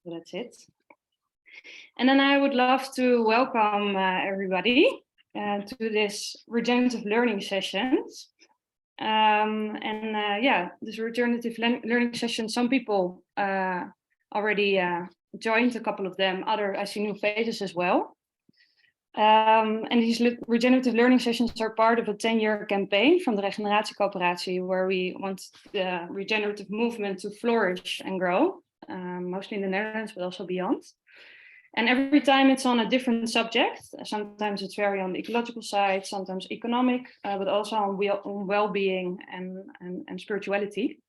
So that's it. And then I would love to welcome everybody to this regenerative learning sessions. This regenerative learning session, some people already joined, a couple of them, I see new faces as well. And these regenerative learning sessions are part of a 10-year campaign from the Regenerative Coöperatie, where we want the regenerative movement to flourish and grow, mostly in the Netherlands, but also beyond. And every time it's on a different subject. Sometimes it's very on the ecological side, sometimes economic, but also on well-being and spirituality.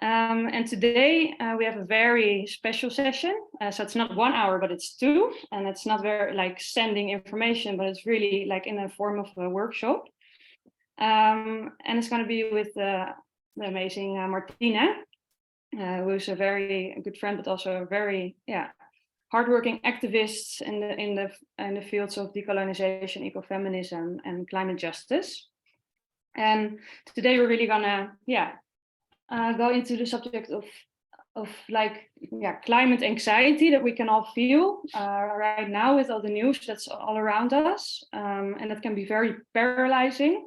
And today we have a very special session. So it's not 1 hour, but it's 2. And it's not very like sending information, but it's really like in a form of a workshop. And it's going to be with the amazing Martine, who's a very good friend, but also a very hardworking activists in the fields of decolonisation, eco-feminism, and climate justice. And today we're really gonna go into the subject of climate anxiety that we can all feel right now with all the news that's all around us, and that can be very paralyzing.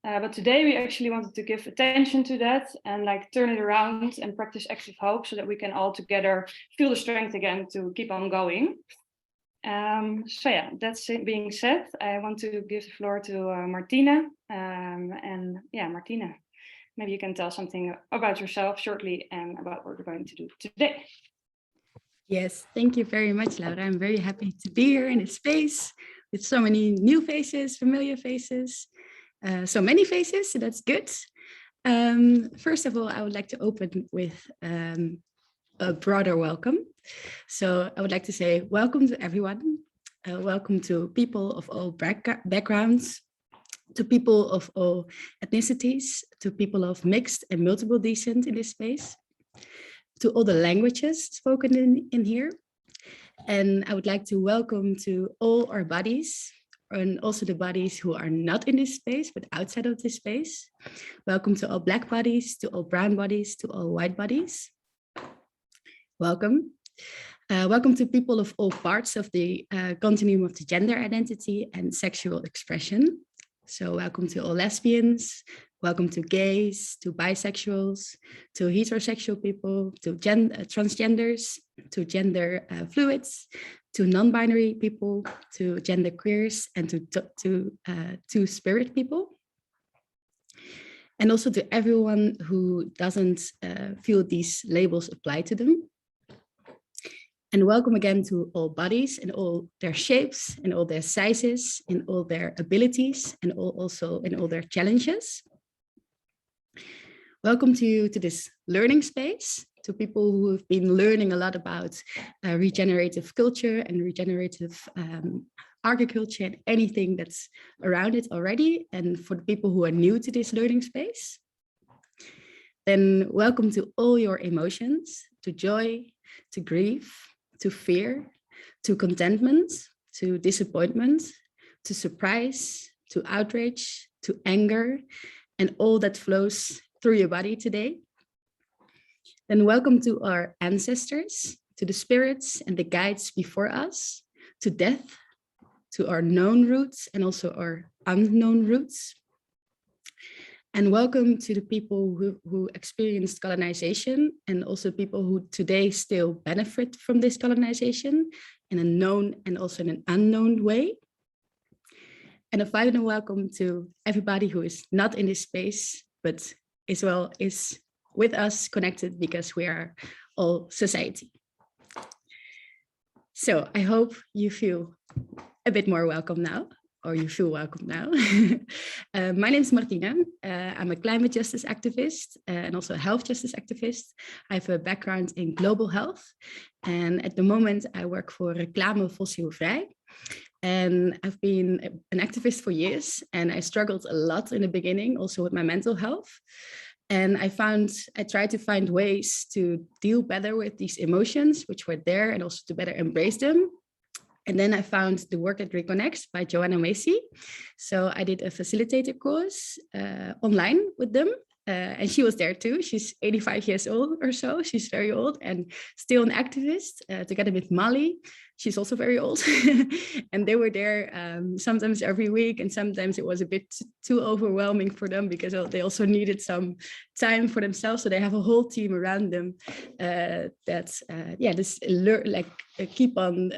But today we actually wanted to give attention to that and like turn it around and practice active hope so that we can all together feel the strength again to keep on going. That's it being said, I want to give the floor to Martine. Martine, maybe you can tell something about yourself shortly and about what we're going to do today. Yes, thank you very much, Laura. I'm very happy to be here in this space with so many new faces, familiar faces. So many faces, so that's good. First of all, I would like to open with a broader welcome. So I would like to say welcome to everyone. Welcome to people of all backgrounds, to people of all ethnicities, to people of mixed and multiple descent in this space, to all the languages spoken in here. And I would like to welcome to all our bodies, and also the bodies who are not in this space, but outside of this space. Welcome to all Black bodies, to all brown bodies, to all white bodies. Welcome. Welcome to people of all parts of the continuum of the gender identity and sexual expression. So welcome to all lesbians, welcome to gays, to bisexuals, to heterosexual people, to transgenders, to gender fluids, to non-binary people, to gender queers, and to spirit people. And also to everyone who doesn't feel these labels apply to them. And welcome again to all bodies in all their shapes, in all their sizes, in all their abilities, and also in all their challenges. Welcome to you to this learning space, to people who have been learning a lot about regenerative culture and regenerative agriculture and anything that's around it already. And for the people who are new to this learning space, then welcome to all your emotions, to joy, to grief, to fear, to contentment, to disappointment, to surprise, to outrage, to anger, and all that flows through your body today. Then welcome to our ancestors, to the spirits and the guides before us, to death, to our known roots and also our unknown roots. And welcome to the people who experienced colonization and also people who today still benefit from this colonization in a known and also in an unknown way. And a final welcome to everybody who is not in this space, but as well is with us connected because we are all society. So I hope you feel a bit more welcome now, or you feel welcome now. My name is Martine. I'm a climate justice activist and also a health justice activist. I have a background in global health. And at the moment I work for Reclame Fossielvrij. And I've been an activist for years and I struggled a lot in the beginning, also with my mental health. And I tried to find ways to deal better with these emotions, which were there, and also to better embrace them. And then I found the work at Reconnects by Joanna Macy. So I did a facilitator course online with them. and she was there too. She's 85 years old or so. She's very old and still an activist, together with Molly. She's also very old. And they were there sometimes every week, and sometimes it was a bit too overwhelming for them because they also needed some time for themselves. So they have a whole team around them keep on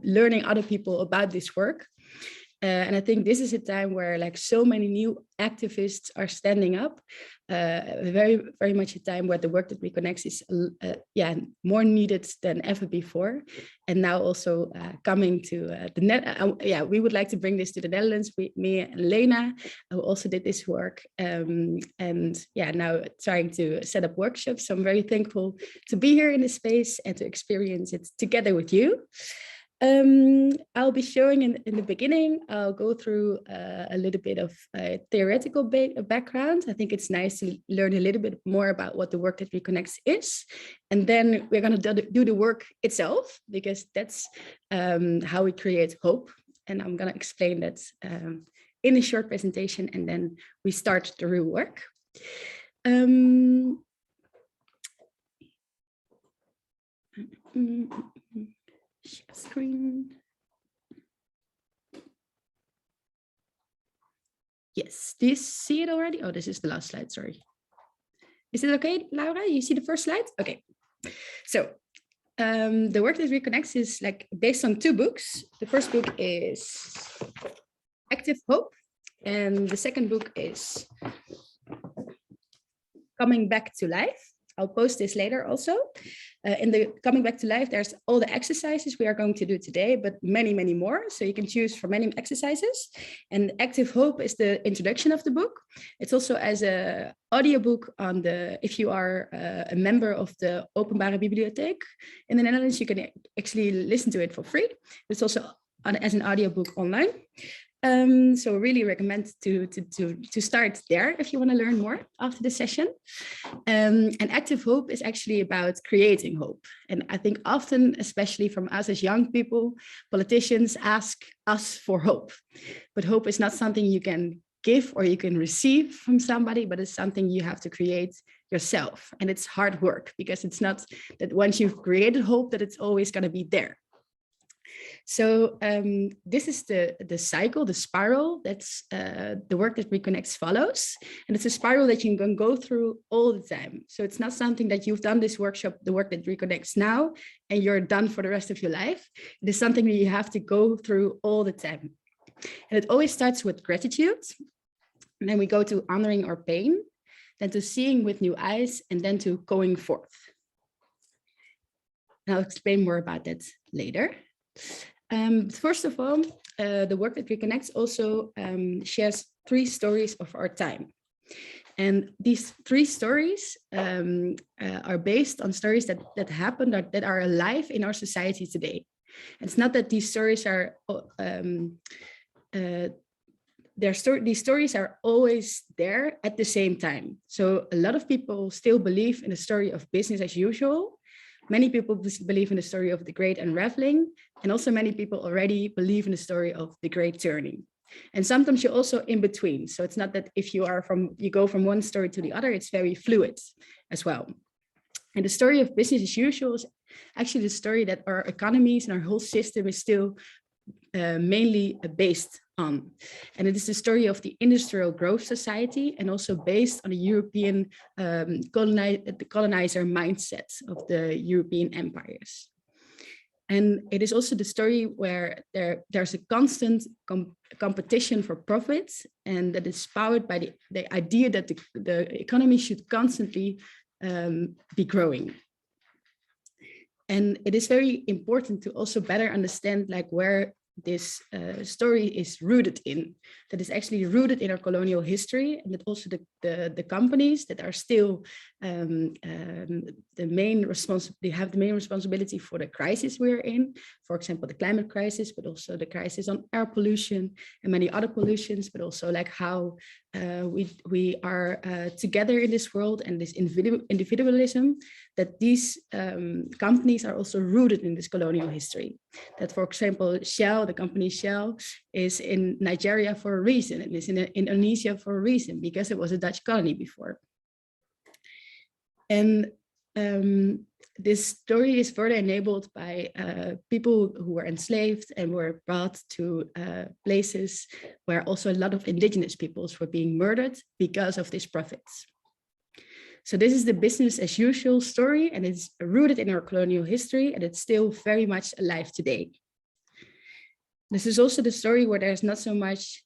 learning other people about this work. And I think this is a time where like so many new activists are standing up, very, very much a time where the work that Reconnects is more needed than ever before. And now also coming to the net, we would like to bring this to the Netherlands. Me and Lena, who also did this work, and now trying to set up workshops. So I'm very thankful to be here in this space and to experience it together with you. I'll be showing in the beginning, I'll go through a little bit of theoretical background. I think it's nice to learn a little bit more about what the work that Reconnects is. And then we're going to do the work itself, because that's how we create hope. And I'm going to explain that in a short presentation, and then we start the real work. Share screen. Yes, do you see it already? Oh, this is the last slide, sorry. Is it okay, Laura? You see the first slide? Okay. So the work that Reconnects is like based on 2 books. The first book is Active Hope, and the second book is Coming Back to Life. I'll post this later also. In the Coming Back to Life, there's all the exercises we are going to do today, but many, many more. So you can choose from many exercises. And Active Hope is the introduction of the book. It's also as an audiobook on if you are a member of the Openbare Bibliotheek in the Netherlands, you can actually listen to it for free. It's also as an audiobook online. So really recommend to start there if you want to learn more after the session. And Active Hope is actually about creating hope. And I think often, especially from us as young people, politicians ask us for hope. But hope is not something you can give or you can receive from somebody, but it's something you have to create yourself. And it's hard work, because it's not that once you've created hope that it's always going to be there. So this is the cycle, the spiral, that's the work that Reconnects follows. And it's a spiral that you can go through all the time. So it's not something that you've done this workshop, the work that Reconnects now, and you're done for the rest of your life. It is something that you have to go through all the time. And it always starts with gratitude. And then we go to honoring our pain, then to seeing with new eyes, and then to going forth. And I'll explain more about that later. First of all, the work that Reconnects also shares 3 stories of our time. And these 3 stories are based on stories that happen, that are alive in our society today. It's not that these stories are, these stories are always there at the same time. So a lot of people still believe in the story of business as usual. Many people believe in the story of the Great Unraveling, and also many people already believe in the story of the Great Turning. And sometimes you're also in between. So it's not that if you go from one story to the other, it's very fluid as well. And the story of business as usual is actually the story that our economies and our whole system is still mainly based on. And it is the story of the industrial growth society, and also based on the European colonizer mindset of the European empires. And it is also the story where there's a constant competition for profits, and that is powered by the idea that the economy should constantly be growing. And it is very important to also better understand like where this story is rooted in, that is actually rooted in our colonial history, and that also the companies that are still the main responsibility for the crisis we're in, for example, the climate crisis, but also the crisis on air pollution and many other pollutions, but also like how we are together in this world, and this individualism that these companies are also rooted in this colonial history. That, for example, Shell, the company Shell, is in Nigeria for a reason, and is in Indonesia for a reason, because it was a Dutch colony before. And this story is further enabled by people who were enslaved and were brought to places where also a lot of indigenous peoples were being murdered because of these profits. So this is the business as usual story, and it's rooted in our colonial history, and it's still very much alive today. This is also the story where there's not so much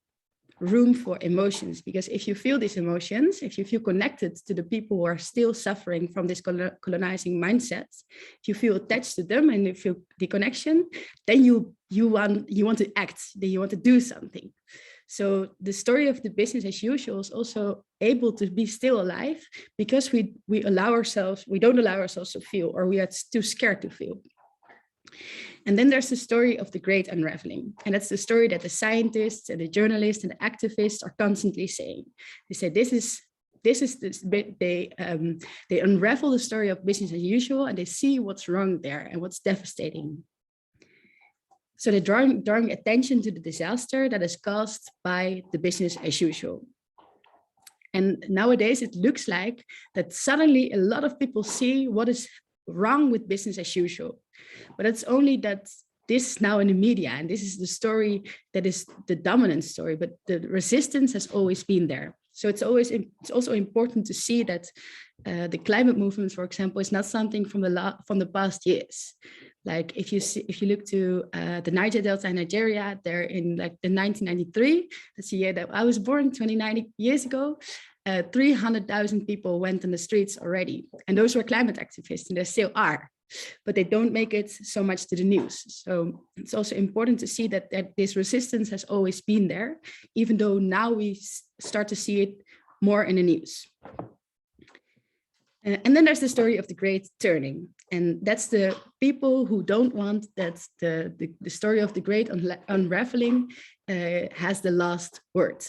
room for emotions, because if you feel these emotions, if you feel connected to the people who are still suffering from this colonizing mindset, if you feel attached to them and you feel the connection, then you want to act, then you want to do something. So the story of the business as usual is also able to be still alive, because we don't allow ourselves to feel, or we are too scared to feel. And then there's the story of the great unraveling. And that's the story that the scientists and the journalists and the activists are constantly saying. They say they unravel the story of business as usual, and they see what's wrong there and what's devastating. So they're drawing attention to the disaster that is caused by the business as usual. And nowadays it looks like that suddenly a lot of people see what is wrong with business as usual. But it's only that this is now in the media, and this is the story that is the dominant story, but the resistance has always been there. So it's also important to see that the climate movement, for example, is not something from the past years. Like if you look to the Niger Delta in Nigeria, they're in like the 1993, that's the year that I was born, 29 years ago. 300,000 people went in the streets already, and those were climate activists, and they still are, but they don't make it so much to the news. So it's also important to see that this resistance has always been there, even though now we start to see it more in the news. And then there's the story of the great turning, and that's the people who don't want that the story of the great unraveling has the last word.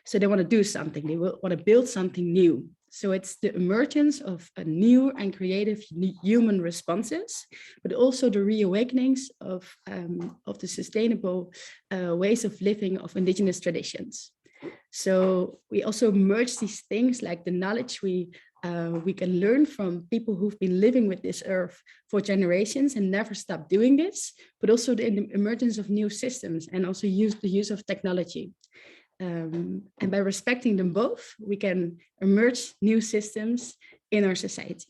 So they want to do something, they want to build something new. So it's the emergence of a new and creative human responses, but also the reawakenings of the sustainable ways of living of indigenous traditions. So we also merge these things, like the knowledge we can learn from people who've been living with this earth for generations and never stop doing this, but also the emergence of new systems, and also the use of technology. And by respecting them both, we can emerge new systems in our society.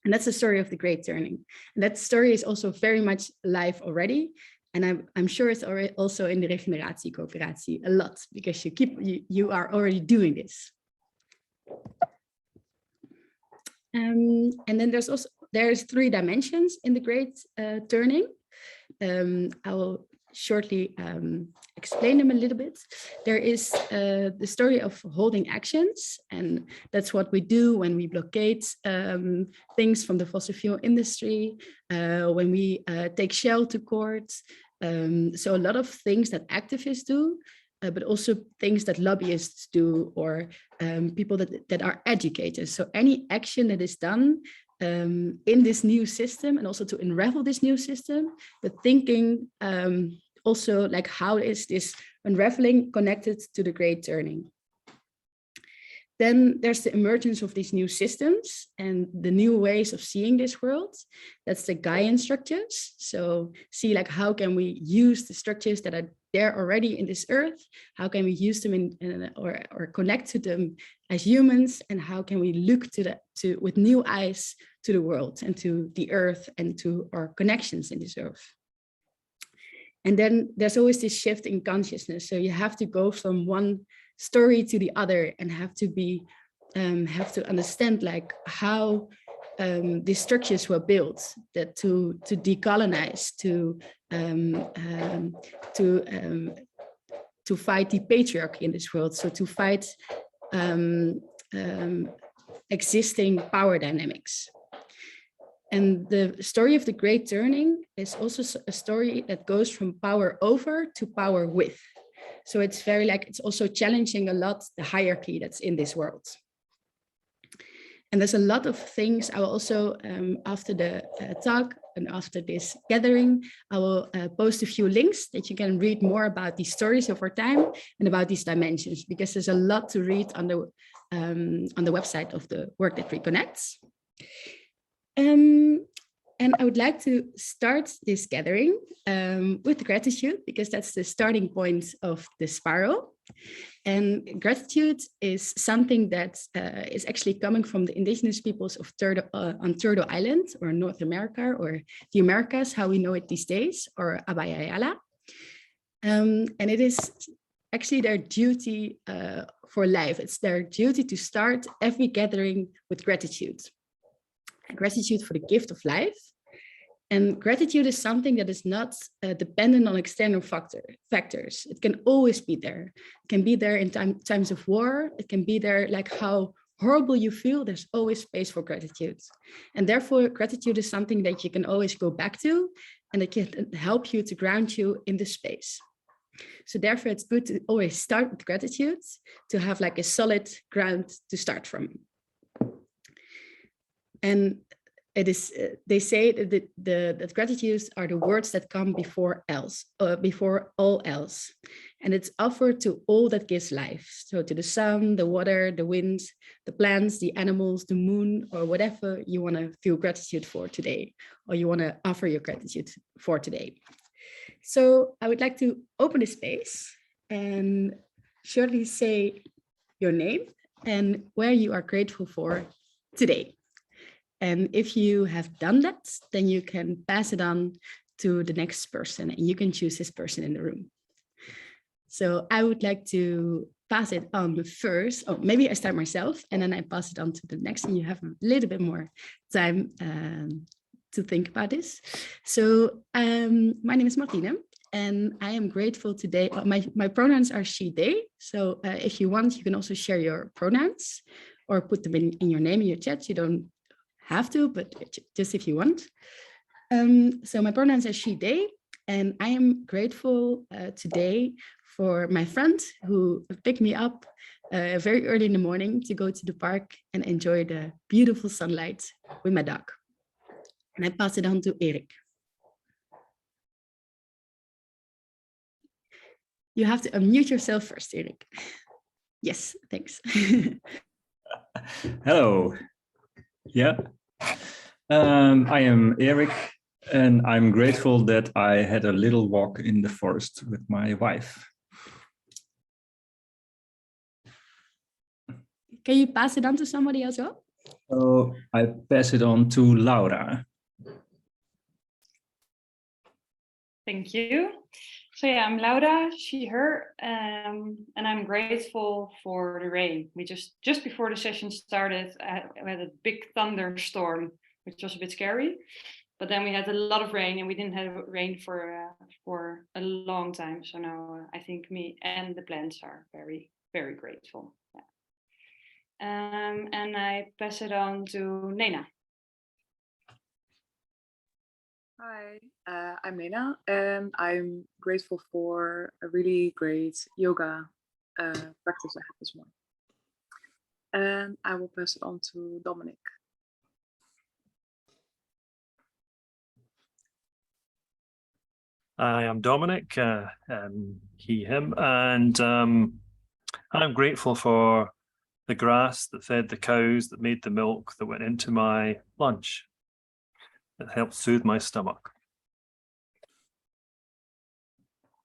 And that's the story of the great turning. And that story is also very much alive already. And I'm sure it's already also in the Regeneratie coöperatie a lot, because you are already doing this. And then there's 3 dimensions in the great turning. I will shortly explain them a little bit. There is the story of holding actions, and that's what we do when we blockade things from the fossil fuel industry, when we take Shell to court. So a lot of things that activists do, but also things that lobbyists do, or people that are educators. So any action that is done in this new system, and also to unravel this new system, but thinking also like, how is this unraveling connected to the great turning? Then there's the emergence of these new systems and the new ways of seeing this world. That's the Gaian structures. So see, like, how can we use the structures that are there already in this earth? How can we use them or connect to them as humans? And how can we look with new eyes to the world and to the earth and to our connections in this earth? And then there's always this shift in consciousness. So you have to go from one story to the other, and have to understand like how these structures were built, that to decolonize, to fight the patriarchy in this world, so to fight existing power dynamics. And the story of the great turning is also a story that goes from power over to power with. So it's it's also challenging a lot the hierarchy that's in this world. And there's a lot of things. I will also, after the talk and after this gathering, I will post a few links that you can read more about these stories over time and about these dimensions, because there's a lot to read on the website of the work that Reconnects. And I would like to start this gathering with gratitude, because that's the starting point of the spiral. And gratitude is something that is actually coming from the indigenous peoples of on Turtle Island, or North America, or the Americas, how we know it these days, or Abayayala. And it is actually their duty for life. It's their duty to start every gathering with gratitude. Gratitude for the gift of life. And gratitude is something that is not dependent on external factors. It can always be there. It can be there in times of war. It can be there like how horrible you feel. There's always space for gratitude. And therefore, gratitude is something that you can always go back to, and it can help you to ground you in the space. So therefore, it's good to always start with gratitude, to have like a solid ground to start from. And it is, they say that that gratitudes are the words that come before all else. And it's offered to all that gives life. So to the sun, the water, the wind, the plants, the animals, the moon, or whatever you want to feel gratitude for today, or you want to offer your gratitude for today. So I would like to open the space and shortly say your name and where you are grateful for today. And if you have done that, then you can pass it on to the next person, and you can choose this person in the room. So I would like to pass it on first. Oh, maybe I start myself and then I pass it on to the next, and you have a little bit more time to think about this. So my name is Martine, and I am grateful today. My pronouns are she, they. So if you want, you can also share your pronouns or put them in your name in your chat. You don't have to, but just if you want. So my pronouns are she, they, and I am grateful today for my friend who picked me up very early in the morning to go to the park and enjoy the beautiful sunlight with my dog. And I pass it on to Erik. You have to unmute yourself first, Erik. Yes, thanks. Hello. Yeah. I am Erik, and I'm grateful that I had a little walk in the forest with my wife. Can you pass it on to somebody as well? So I pass it on to Laura. Thank you. So yeah, I'm Laura, she, her, and I'm grateful for the rain. We just before the session started, we had a big thunderstorm, which was a bit scary. But then we had a lot of rain, and we didn't have rain for a long time. So now I think me and the plants are very, very grateful. Yeah. And I pass it on to Nena. Hi, I'm Nena, and I'm grateful for a really great yoga practice I had this morning. And I will pass it on to Dominic. I am Dominic, he, him, and I'm grateful for the grass that fed the cows, that made the milk that went into my lunch. It helped soothe my stomach.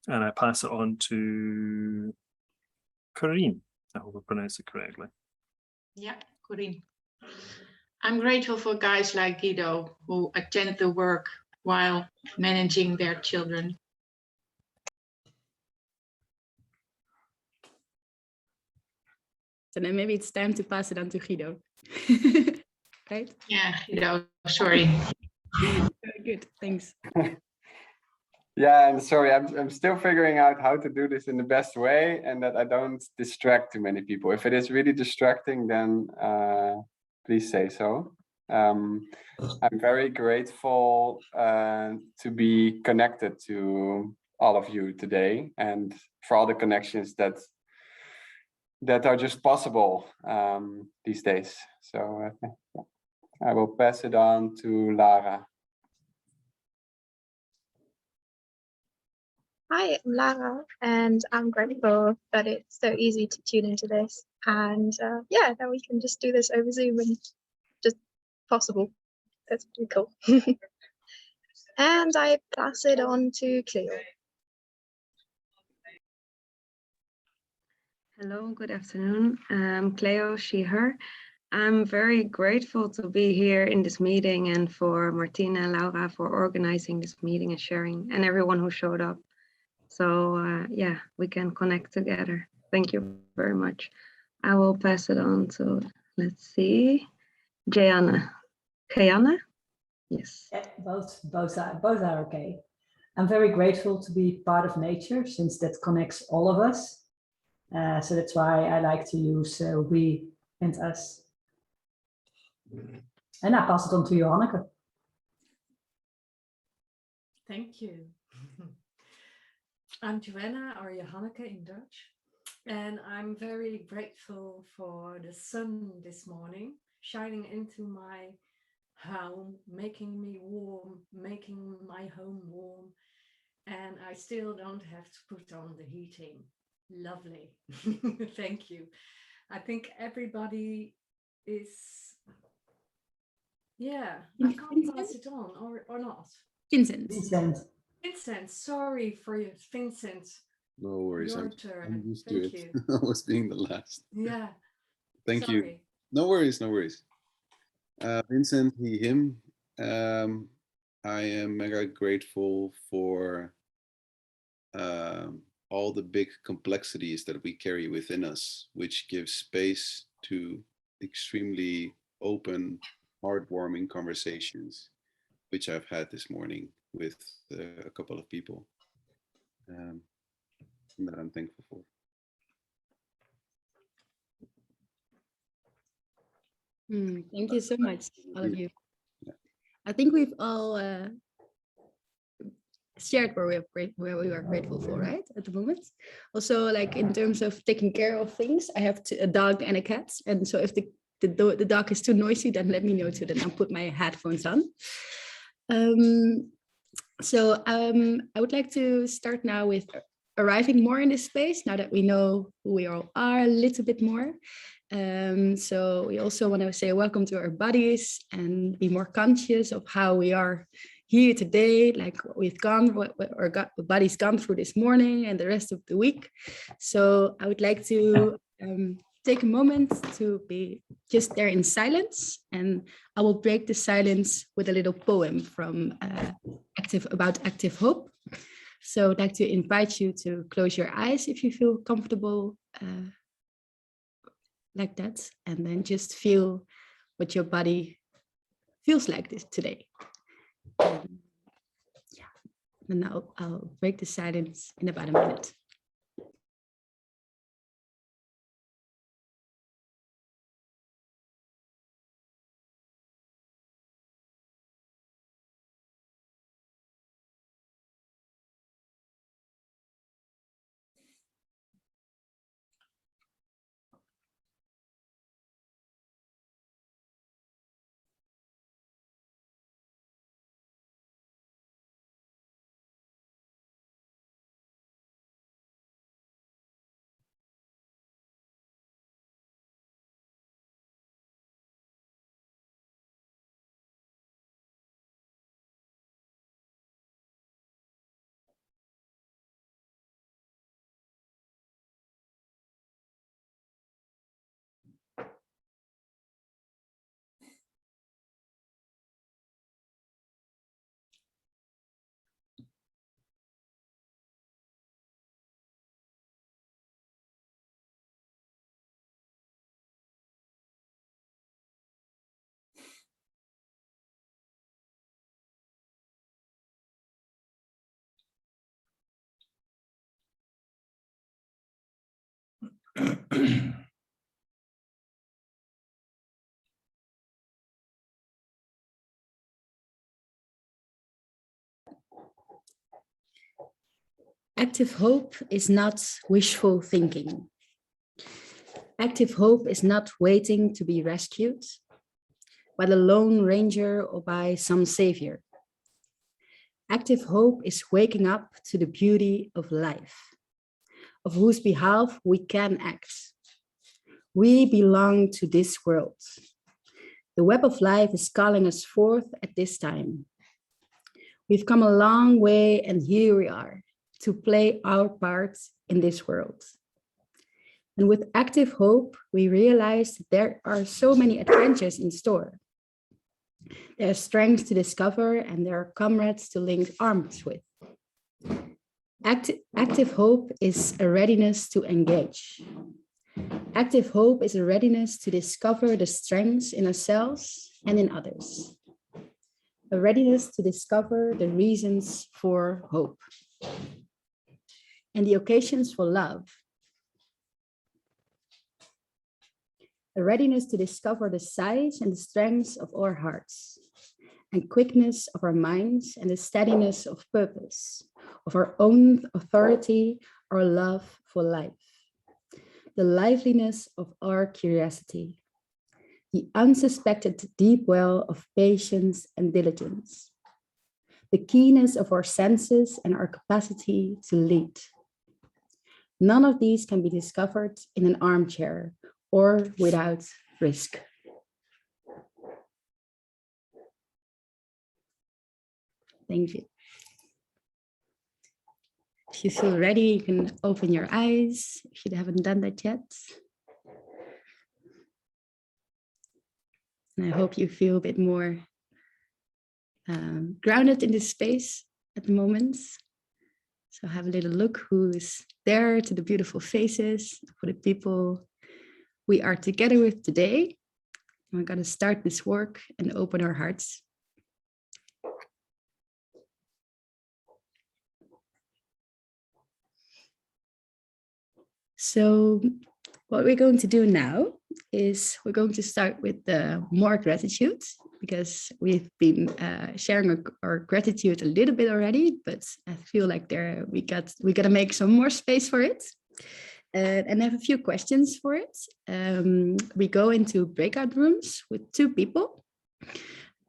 And I pass it on to Corinne. I hope I pronounced it correctly. Yeah, Corinne. I'm grateful for guys like Guido who attend to work while managing their children. So then maybe it's time to pass it on to Guido. Right? Yeah, Guido, sorry. Very good, thanks. Yeah, and sorry, I'm still figuring out how to do this in the best way and that I don't distract too many people. If it is really distracting, then please say so. I'm very grateful to be connected to all of you today, and for all the connections that that are just possible these days. So I will pass it on to Lara. Hi, I'm Lara, and I'm grateful that it's so easy to tune into this. And yeah, that we can just do this over Zoom and just possible. That's pretty cool. And I pass it on to Cleo. Hello, good afternoon. Cleo, she, her. I'm very grateful to be here in this meeting and for Martine and Laura for organizing this meeting and sharing, and everyone who showed up. So yeah, we can connect together. Thank you very much. I will pass it on to, let's see, Joanna. Joanna? Yes. Yeah, both are okay. I'm very grateful to be part of nature, since that connects all of us. So that's why I like to use we and us. And I pass it on to Johanneke. Thank you. I'm Joanna, or Johanneke in Dutch, and I'm very grateful for the sun this morning shining into my home, making me warm, making my home warm, and I still don't have to put on the heating. Lovely. Thank you. I think everybody is, yeah, I can't pass it on or not. Vincent. Vincent, sorry for you, Vincent. No worries. Your I'm turn. used Thank to it. you. I was being the last. Yeah. Thank sorry. you. No worries. No worries. Vincent, he, him. I am mega grateful for all the big complexities that we carry within us, which gives space to extremely open, heartwarming conversations, which I've had this morning with a couple of people, and that I'm thankful for. Thank you so much, all of you. I think we've all shared where we are grateful for, right, at the moment. Also, like in terms of taking care of things, I have a dog and a cat, and so if the dog is too noisy, then let me know too, then I'll put my headphones on. I would like to start now with arriving more in this space, now that we know who we all are a little bit more. So we also want to say welcome to our bodies and be more conscious of how we are here today, like what we've gone, what our body's gone through this morning and the rest of the week. So I would like to take a moment to be just there in silence, and I will break the silence with a little poem from Active Hope. So I'd like to invite you to close your eyes if you feel comfortable like that, and then just feel what your body feels like this today. And I'll break the silence in about a minute. Active hope is not wishful thinking. Active hope is not waiting to be rescued by the lone ranger or by some savior. Active hope is waking up to the beauty of life, of whose behalf we can act. We belong to this world. The web of life is calling us forth at this time. We've come a long way, and here we are to play our part in this world. And with active hope, we realize that there are so many adventures in store. There are strengths to discover, and there are comrades to link arms with. Active hope is a readiness to engage. Active hope is a readiness to discover the strengths in ourselves and in others. A readiness to discover the reasons for hope and the occasions for love. A readiness to discover the size and the strengths of our hearts and quickness of our minds and the steadiness of purpose, of our own authority, our love for life, the liveliness of our curiosity, the unsuspected deep well of patience and diligence, the keenness of our senses and our capacity to lead. None of these can be discovered in an armchair or without risk. Thank you. If you feel ready, you can open your eyes if you haven't done that yet. And I hope you feel a bit more grounded in this space at the moment. So have a little look who's there, to the beautiful faces, for the people we are together with today. We're going to start this work and open our hearts. So what we're going to do now is we're going to start with more gratitude, because we've been sharing our gratitude a little bit already, but I feel like we got to make some more space for it. And I have a few questions for it. We go into breakout rooms with 2 people.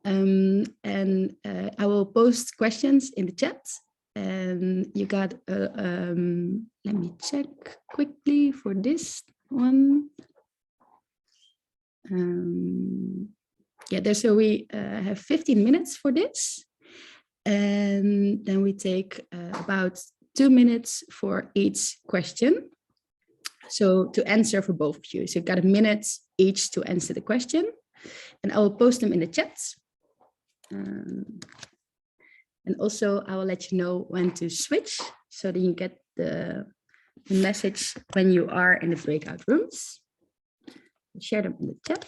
And I will post questions in the chat. And you got, let me check quickly for this one. So we have 15 minutes for this. And then we take about 2 minutes for each question. So to answer for both of you. So you've got a minute each to answer the question. And I will post them in the chat. And also I will let you know when to switch, so that you get the message when you are in the breakout rooms. I'll share them in the chat.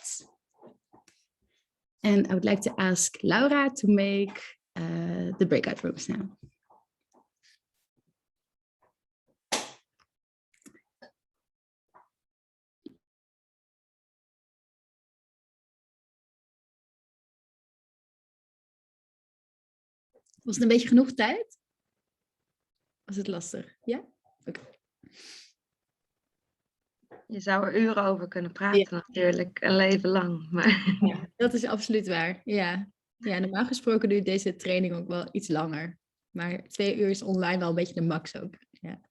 And I would like to ask Laura to make the breakout rooms now. Was het een beetje genoeg tijd? Was het lastig? Ja? Oké. Je zou er uren over kunnen praten natuurlijk, een leven lang. Maar... Ja, dat is absoluut waar. Ja. Ja, normaal gesproken duurt deze training ook wel iets langer. Maar 2 uur is online wel een beetje de max ook. Ja.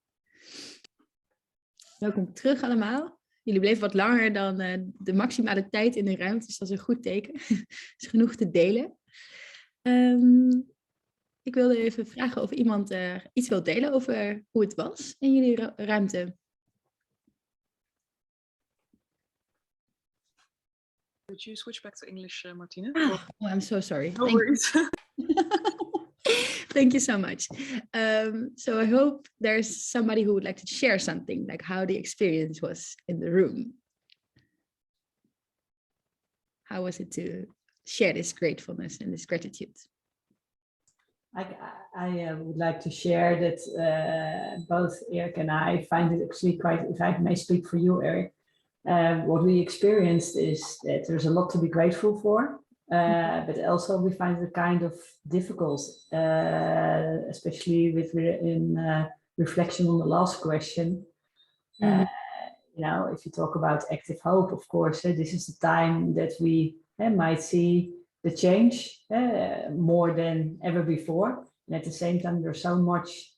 Welkom terug allemaal. Jullie bleven wat langer dan de maximale tijd in de ruimte, dus dat is een goed teken. Er is genoeg te delen. Ik wilde even vragen of iemand iets wil delen over hoe het was in jullie ruimte. Would you switch back to English, Martine? Oh, I'm so sorry. No worries. Thank you so much. So I hope there's somebody who would like to share something, like how the experience was in the room. How was it to share this gratefulness and this gratitude? I would like to share that both Eric and I find it actually quite, if I may speak for you, Eric, what we experienced is that there's a lot to be grateful for, but also we find it kind of difficult, especially in reflection on the last question. if you talk about active hope, of course, this is the time that we might see the change more than ever before. And at the same time, there's so much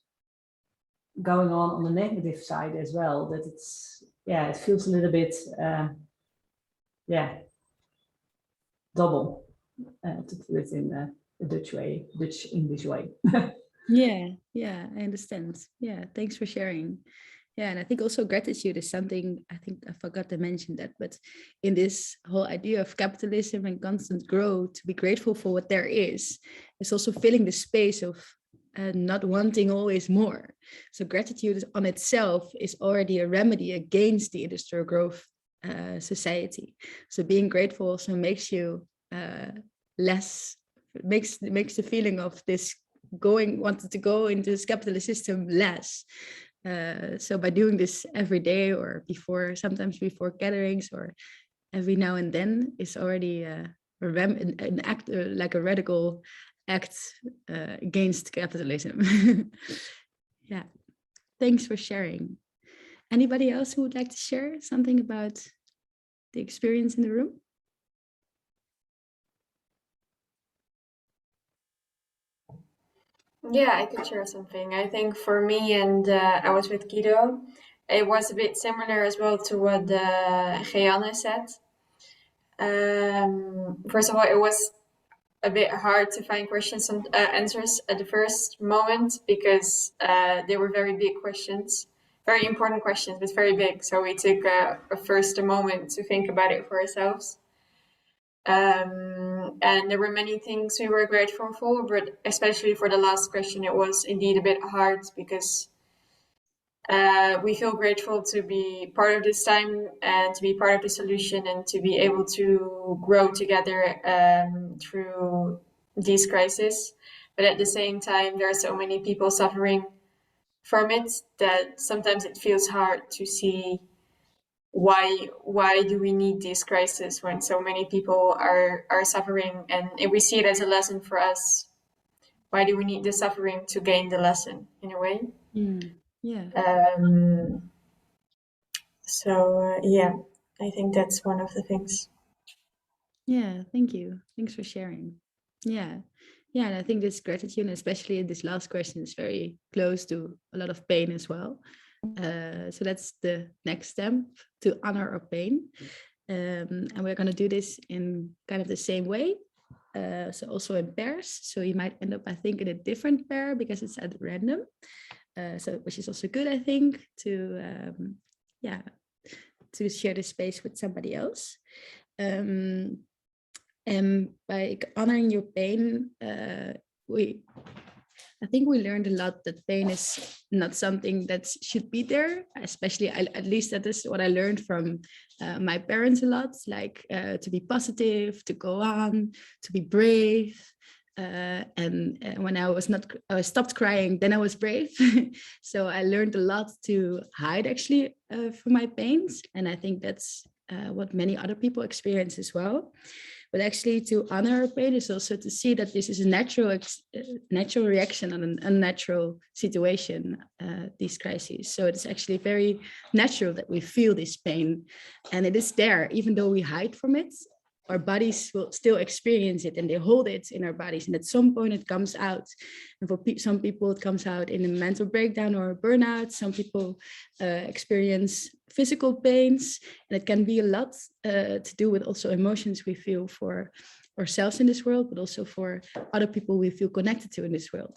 going on the negative side as well, that it feels a little bit, double, to put it in a Dutch English way. Yeah, I understand. Yeah, thanks for sharing. Yeah, and I think also gratitude is something, I think I forgot to mention that, but in this whole idea of capitalism and constant growth, to be grateful for what there is also filling the space of not wanting always more. So gratitude on itself is already a remedy against the industrial growth society. So being grateful also makes you less, makes the feeling of this wanted to go into this capitalist system less. So by doing this every day or sometimes before gatherings or every now and then, is already an act, like a radical act against capitalism. Yeah, thanks for sharing. Anybody else who would like to share something about the experience in the room? Yeah, I could share something. I think for me, and I was with Guido, it was a bit similar as well to what Joanna said. First of all, it was a bit hard to find questions and answers at the first moment, because they were very big questions, very important questions, but very big. So we took a moment to think about it for ourselves. And there were many things we were grateful for, but especially for the last question, it was indeed a bit hard, because we feel grateful to be part of this time and to be part of the solution and to be able to grow together through these crises. But at the same time, there are so many people suffering from it that sometimes it feels hard to see why do we need this crisis when so many people are suffering, and if we see it as a lesson for us, why do we need the suffering to gain the lesson, in a way? Yeah. So yeah, I think that's one of the things. Yeah, thank you. Thanks for sharing. Yeah, and I think this gratitude, especially in this last question, is very close to a lot of pain as well. So that's the next step, to honor our pain. And we're going to do this in kind of the same way. So also in pairs. So you might end up, I think, in a different pair because it's at random. So which is also good, I think, to share the space with somebody else. And by honoring your pain, I think we learned a lot that pain is not something that should be there, especially, at least that is what I learned from my parents a lot, like to be positive, to go on, to be brave. And when I stopped crying, then I was brave. So I learned a lot to hide actually from my pains. And I think that's what many other people experience as well. But actually to honor our pain is also to see that this is a natural reaction on an unnatural situation, these crises. So it's actually very natural that we feel this pain, and it is there, even though we hide from it. Our bodies will still experience it, and they hold it in our bodies. And at some point it comes out. And for some people, it comes out in a mental breakdown or a burnout. Some people experience physical pains, and it can be a lot to do with also emotions we feel for ourselves in this world, but also for other people we feel connected to in this world.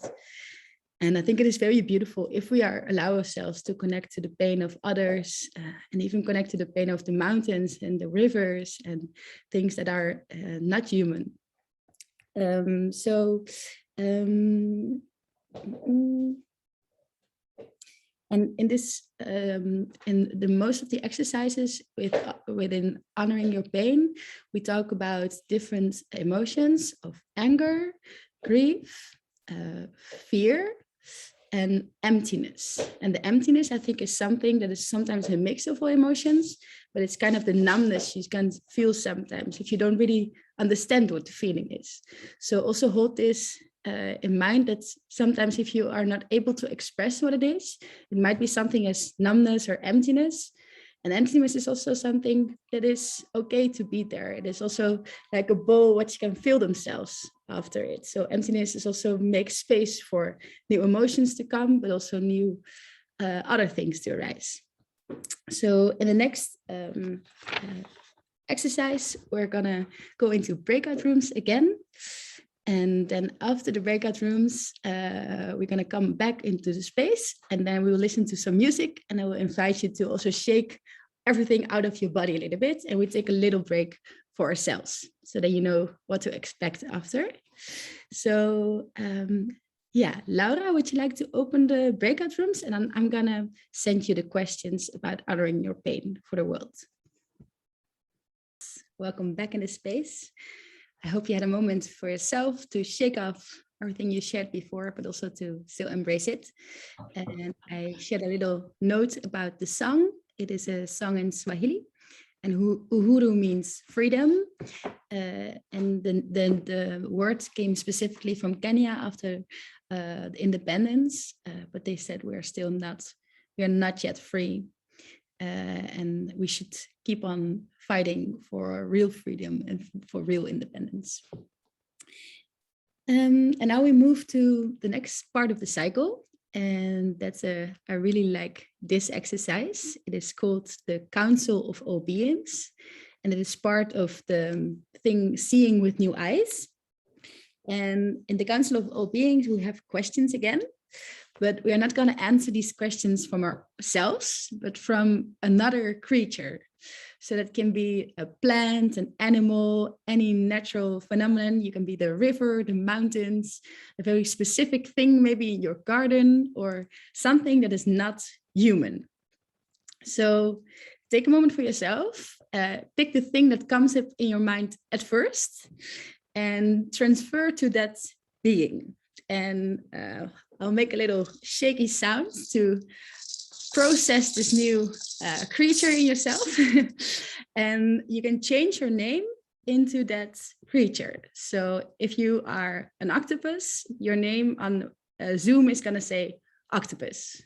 And I think it is very beautiful if we allow ourselves to connect to the pain of others, and even connect to the pain of the mountains and the rivers and things that are not human. And in this, in the most of the exercises within honoring your pain, we talk about different emotions of anger, grief, fear, and emptiness. And the emptiness, I think, is something that is sometimes a mix of all emotions, but it's kind of the numbness you can feel sometimes if you don't really understand what the feeling is. So also hold this in mind, that sometimes if you are not able to express what it is, it might be something as numbness or emptiness. And emptiness is also something that is okay to be there. It is also like a bowl which can fill themselves after it. So emptiness is also make space for new emotions to come, but also new other things to arise. So in the next exercise, we're gonna go into breakout rooms again. And then after the breakout rooms, we're gonna come back into the space, and then we will listen to some music, and I will invite you to also shake everything out of your body a little bit, and we take a little break for ourselves so that you know what to expect after. So yeah, Laura, would you like to open the breakout rooms? And I'm gonna send you the questions about honoring your pain for the world. Welcome back in the space. I hope you had a moment for yourself to shake off everything you shared before, but also to still embrace it. And I shared a little note about the song. It is a song in Swahili, and uhuru means freedom. And the word came specifically from Kenya after the independence, but they said we are not yet free. And we should keep on fighting for real freedom and for real independence. And now we move to the next part of the cycle. And that's I really like this exercise. It is called the Council of All Beings. And it is part of the thing Seeing with New Eyes. And in the Council of All Beings, we have questions again. But we are not going to answer these questions from ourselves, but from another creature. So that can be a plant, an animal, any natural phenomenon. You can be the river, the mountains, a very specific thing, maybe in your garden, or something that is not human. So take a moment for yourself, pick the thing that comes up in your mind at first, and transfer to that being. And I'll make a little shaky sound to process this new creature in yourself. And you can change your name into that creature. So if you are an octopus, your name on Zoom is going to say octopus.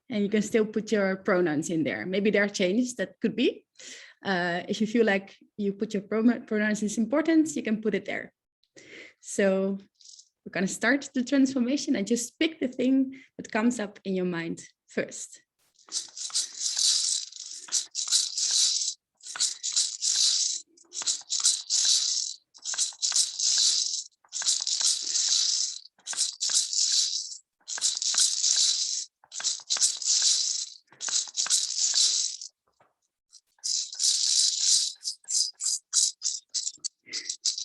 And you can still put your pronouns in there. Maybe there are changes, that could be. If you feel like you put your pronouns is important, you can put it there. So we're going to start the transformation and just pick the thing that comes up in your mind first.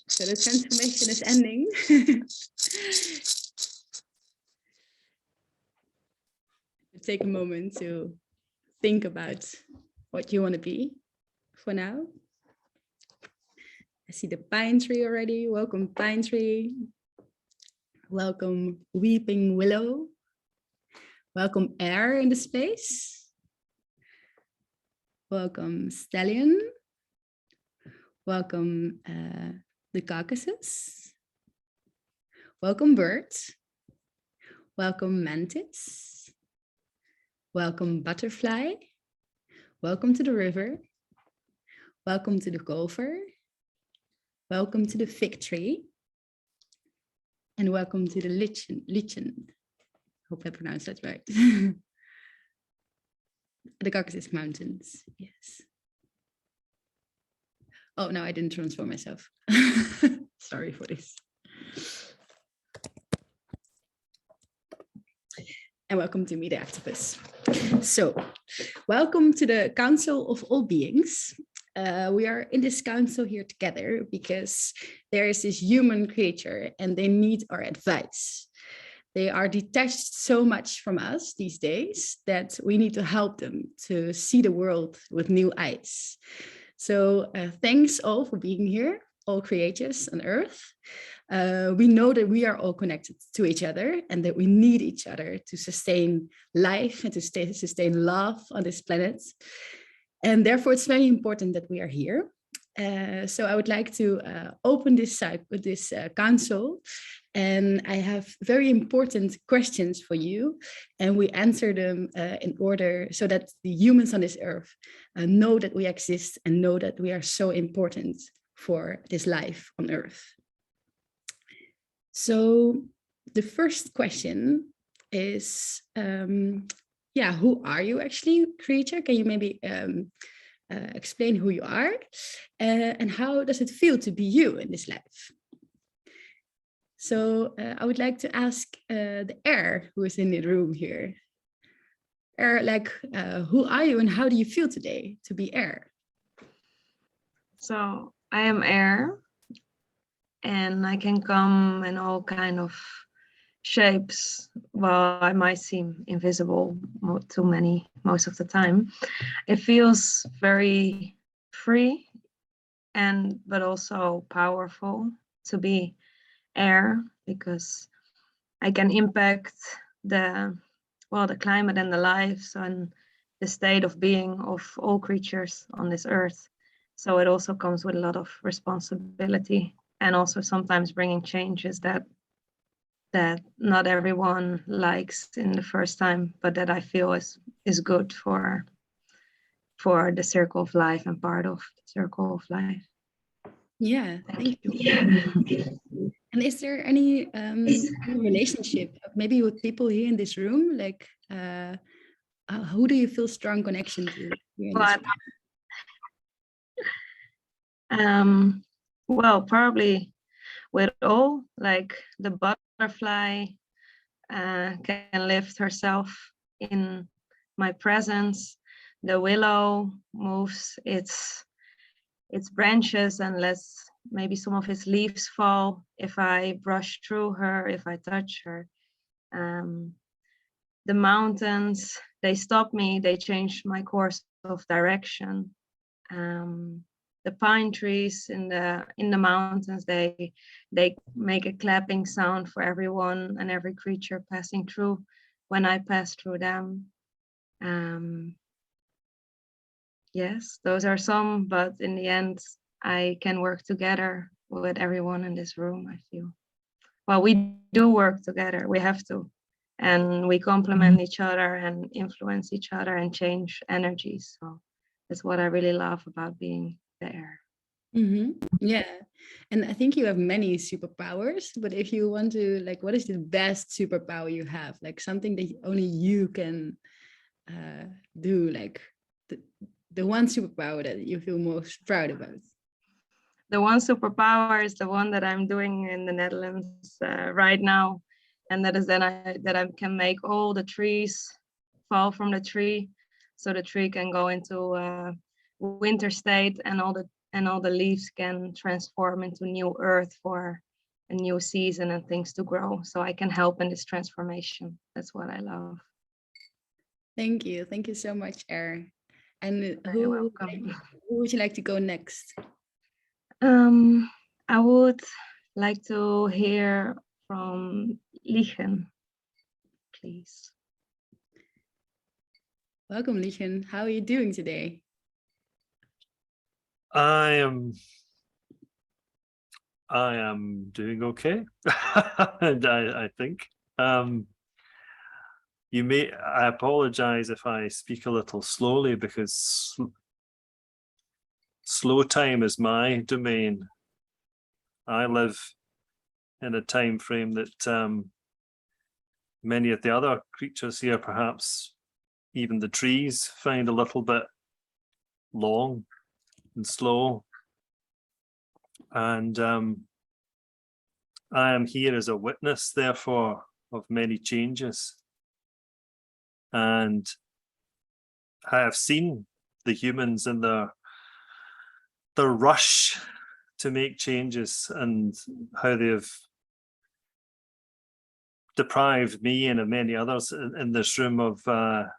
So the transformation is ending. Take a moment to think about what you want to be for now. I see the pine tree already. Welcome, pine tree. Welcome, weeping willow. Welcome, air in the space. Welcome, stallion. Welcome, the Caucasus. Welcome, birds. Welcome, mantis. Welcome, butterfly. Welcome to the river. Welcome to the gopher. Welcome to the fig tree. And welcome to the lichen. Hope I pronounced that right. The Caucasus Mountains, yes. Oh, no, I didn't transform myself. Sorry for this. And welcome to me, the octopus. So, welcome to the Council of All Beings. We are in this council here together because there is this human creature and they need our advice. They are detached so much from us these days that we need to help them to see the world with new eyes. So thanks all for being here, all creators on Earth. We know that we are all connected to each other and that we need each other to sustain life and to sustain love on this planet. And therefore, it's very important that we are here. So I would like to open this council, and I have very important questions for you, and we answer them in order so that the humans on this earth know that we exist and know that we are so important for this life on earth. So the first question is, who are you actually, creature? Can you maybe explain who you are and how does it feel to be you in this life? So I would like to ask the air who is in the room here. Air, who are you and how do you feel today to be air? So I am air, and I can come in all kind of shapes. Well, I might seem invisible to many most of the time. It feels very free but also powerful to be air, because I can impact the climate and the lives and the state of being of all creatures on this earth. So it also comes with a lot of responsibility, and also sometimes bringing changes that not everyone likes in the first time, but that I feel is good for the circle of life and part of the circle of life. Yeah, thank you. And is there any relationship, maybe with people here in this room? Like, who do you feel strong connection to here in this room? Well, probably with all, like the butterfly can lift herself in my presence. The willow moves its branches and lets maybe some of its leaves fall if I brush through her, if I touch her. The mountains, they stop me, they change my course of direction. The pine trees in the mountains, they make a clapping sound for everyone and every creature passing through when I pass through them. Yes, those are some, but in the end, I can work together with everyone in this room, I feel. Well, we do work together, we have to. And we complement each other and influence each other and change energies. So that's what I really love about being there. Yeah, and I think you have many superpowers, but if you want to, like, what is the best superpower you have? Like something that only you can do, like the one superpower that you feel most proud about. The one superpower is the one that I'm doing in the Netherlands right now. And that is that I can make all the trees fall from the tree, so the tree can go into a winter state, and all the leaves can transform into new earth for a new season and things to grow. So I can help in this transformation. That's what I love. Thank you so much, Erin. And You're welcome. Who would you like to go next? I would like to hear from Liegen, please. Welcome, Liegen. How are you doing today? I am doing okay. And I think I apologize if I speak a little slowly, because slow time is my domain. I live in a time frame that many of the other creatures here, perhaps even the trees, find a little bit long and slow. And I am here as a witness, therefore, of many changes. And I have seen the humans in the rush to make changes, and how they've deprived me and many others in this room of our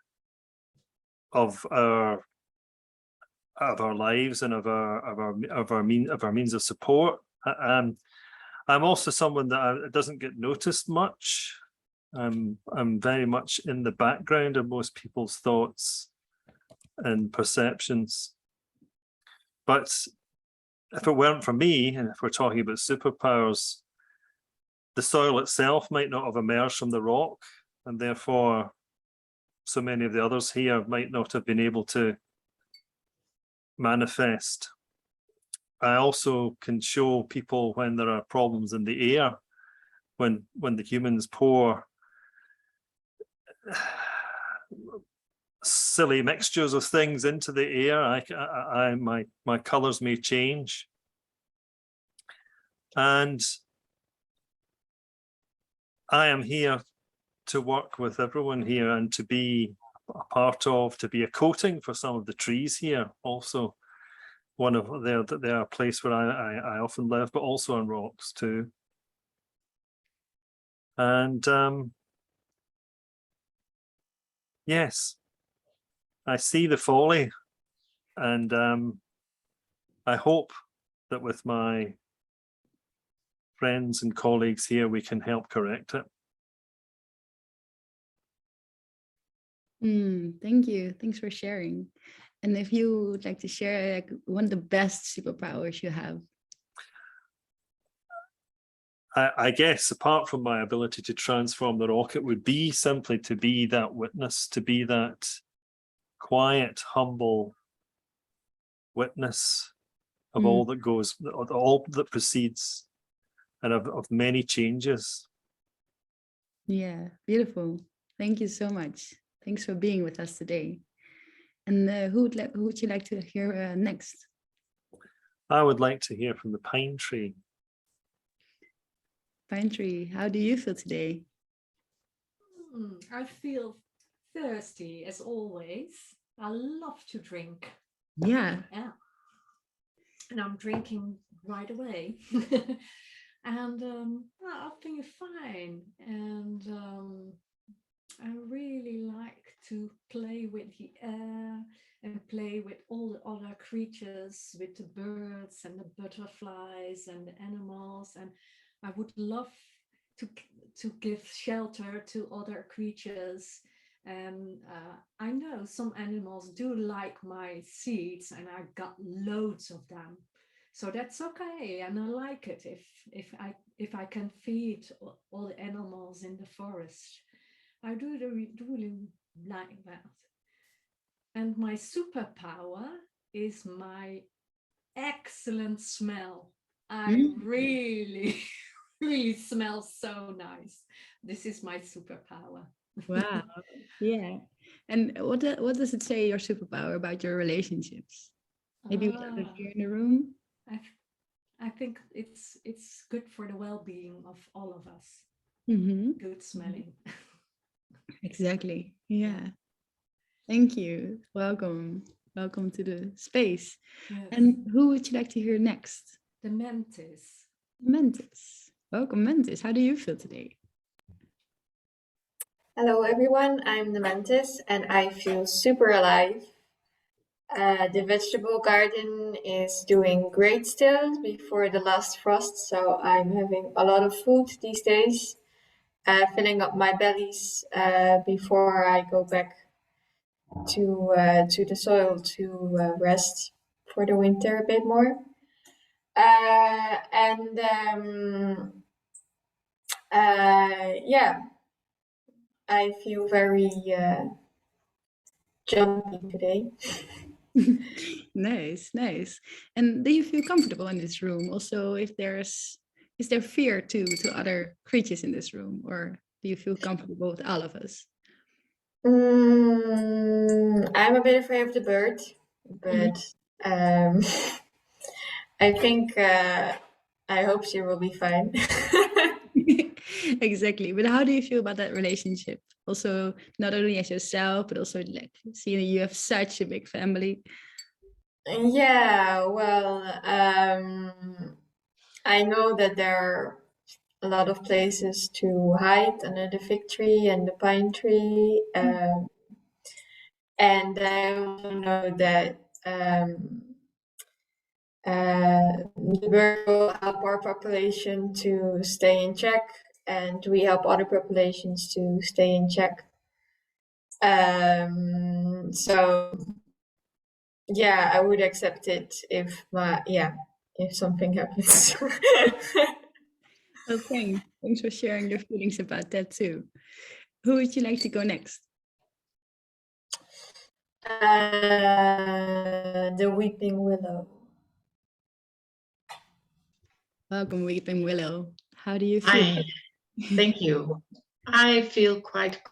lives and of our means of support. I'm also someone that doesn't get noticed much. I'm very much in the background of most people's thoughts and perceptions. But if it weren't for me, and if we're talking about superpowers, the soil itself might not have emerged from the rock, and therefore so many of the others here might not have been able to manifest. I also can show people when there are problems in the air, when the humans pour silly mixtures of things into the air, my colors may change. And I am here to work with everyone here and to be a part of, to be a coating for some of the trees here also. One of they're a place where I often live, but also on rocks too. And yes, I see the folly, and I hope that with my friends and colleagues here, we can help correct it. Thank you. Thanks for sharing. And if you would like to share like one of the best superpowers you have. I guess apart from my ability to transform the rock, it would be simply to be that witness, to be that quiet, humble witness of all that goes, all that proceeds, and of many changes. Yeah, beautiful. Thank you so much. Thanks for being with us today. And who would you like to hear next? I would like to hear from the pine tree. Pine tree, how do you feel today? I feel thirsty as always. I love to drink. Yeah. Yeah. And I'm drinking right away. And I think fine. And I really like to play with the air and play with all the other creatures, with the birds and the butterflies and the animals. And I would love to give shelter to other creatures. And I know some animals do like my seeds, and I got loads of them. So that's okay, and I like it if I can feed all the animals in the forest. I do really like that. And my superpower is my excellent smell. I really, really smell so nice. This is my superpower. Wow. Yeah. And what does it say, your superpower, about your relationships? Maybe with others here in the room? I think it's good for the well-being of all of us. Good smelling. Exactly. Yeah. Thank you. Welcome. Welcome to the space. Yes. And who would you like to hear next? The mantis. Mantis. Welcome, Mantis. How do you feel today? Hello everyone, I'm the mantis and I feel super alive. The vegetable garden is doing great still before the last frost, so I'm having a lot of food these days, filling up my bellies before I go back to the soil to rest for the winter a bit more. Yeah, I feel very jumpy today. Nice, nice. And do you feel comfortable in this room? Also, is there fear to other creatures in this room, or do you feel comfortable with all of us? I'm a bit afraid of the bird, but I think I hope she will be fine. Exactly. But how do you feel about that relationship? Also, not only as yourself, but also like seeing you have such a big family. Yeah, well, I know that there are a lot of places to hide under the fig tree and the pine tree. And I also know that the bird will help our population to stay in check, and we help other populations to stay in check. So yeah, I would accept it if if something happens. Well, thanks for sharing your feelings about that too. Who would you like to go next? The Weeping Willow. Welcome, Weeping Willow. How do you feel? Hi, thank you. I feel quite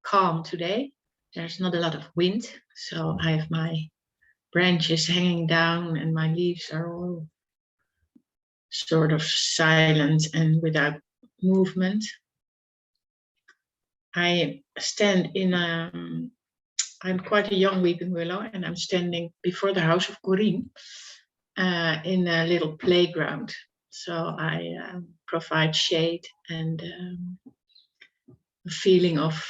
calm today. There's not a lot of wind, so I have my branches hanging down and my leaves are all sort of silent and without movement. I stand in I'm quite a young weeping willow, and I'm standing before the house of Corinne in a little playground. So I provide shade and a feeling of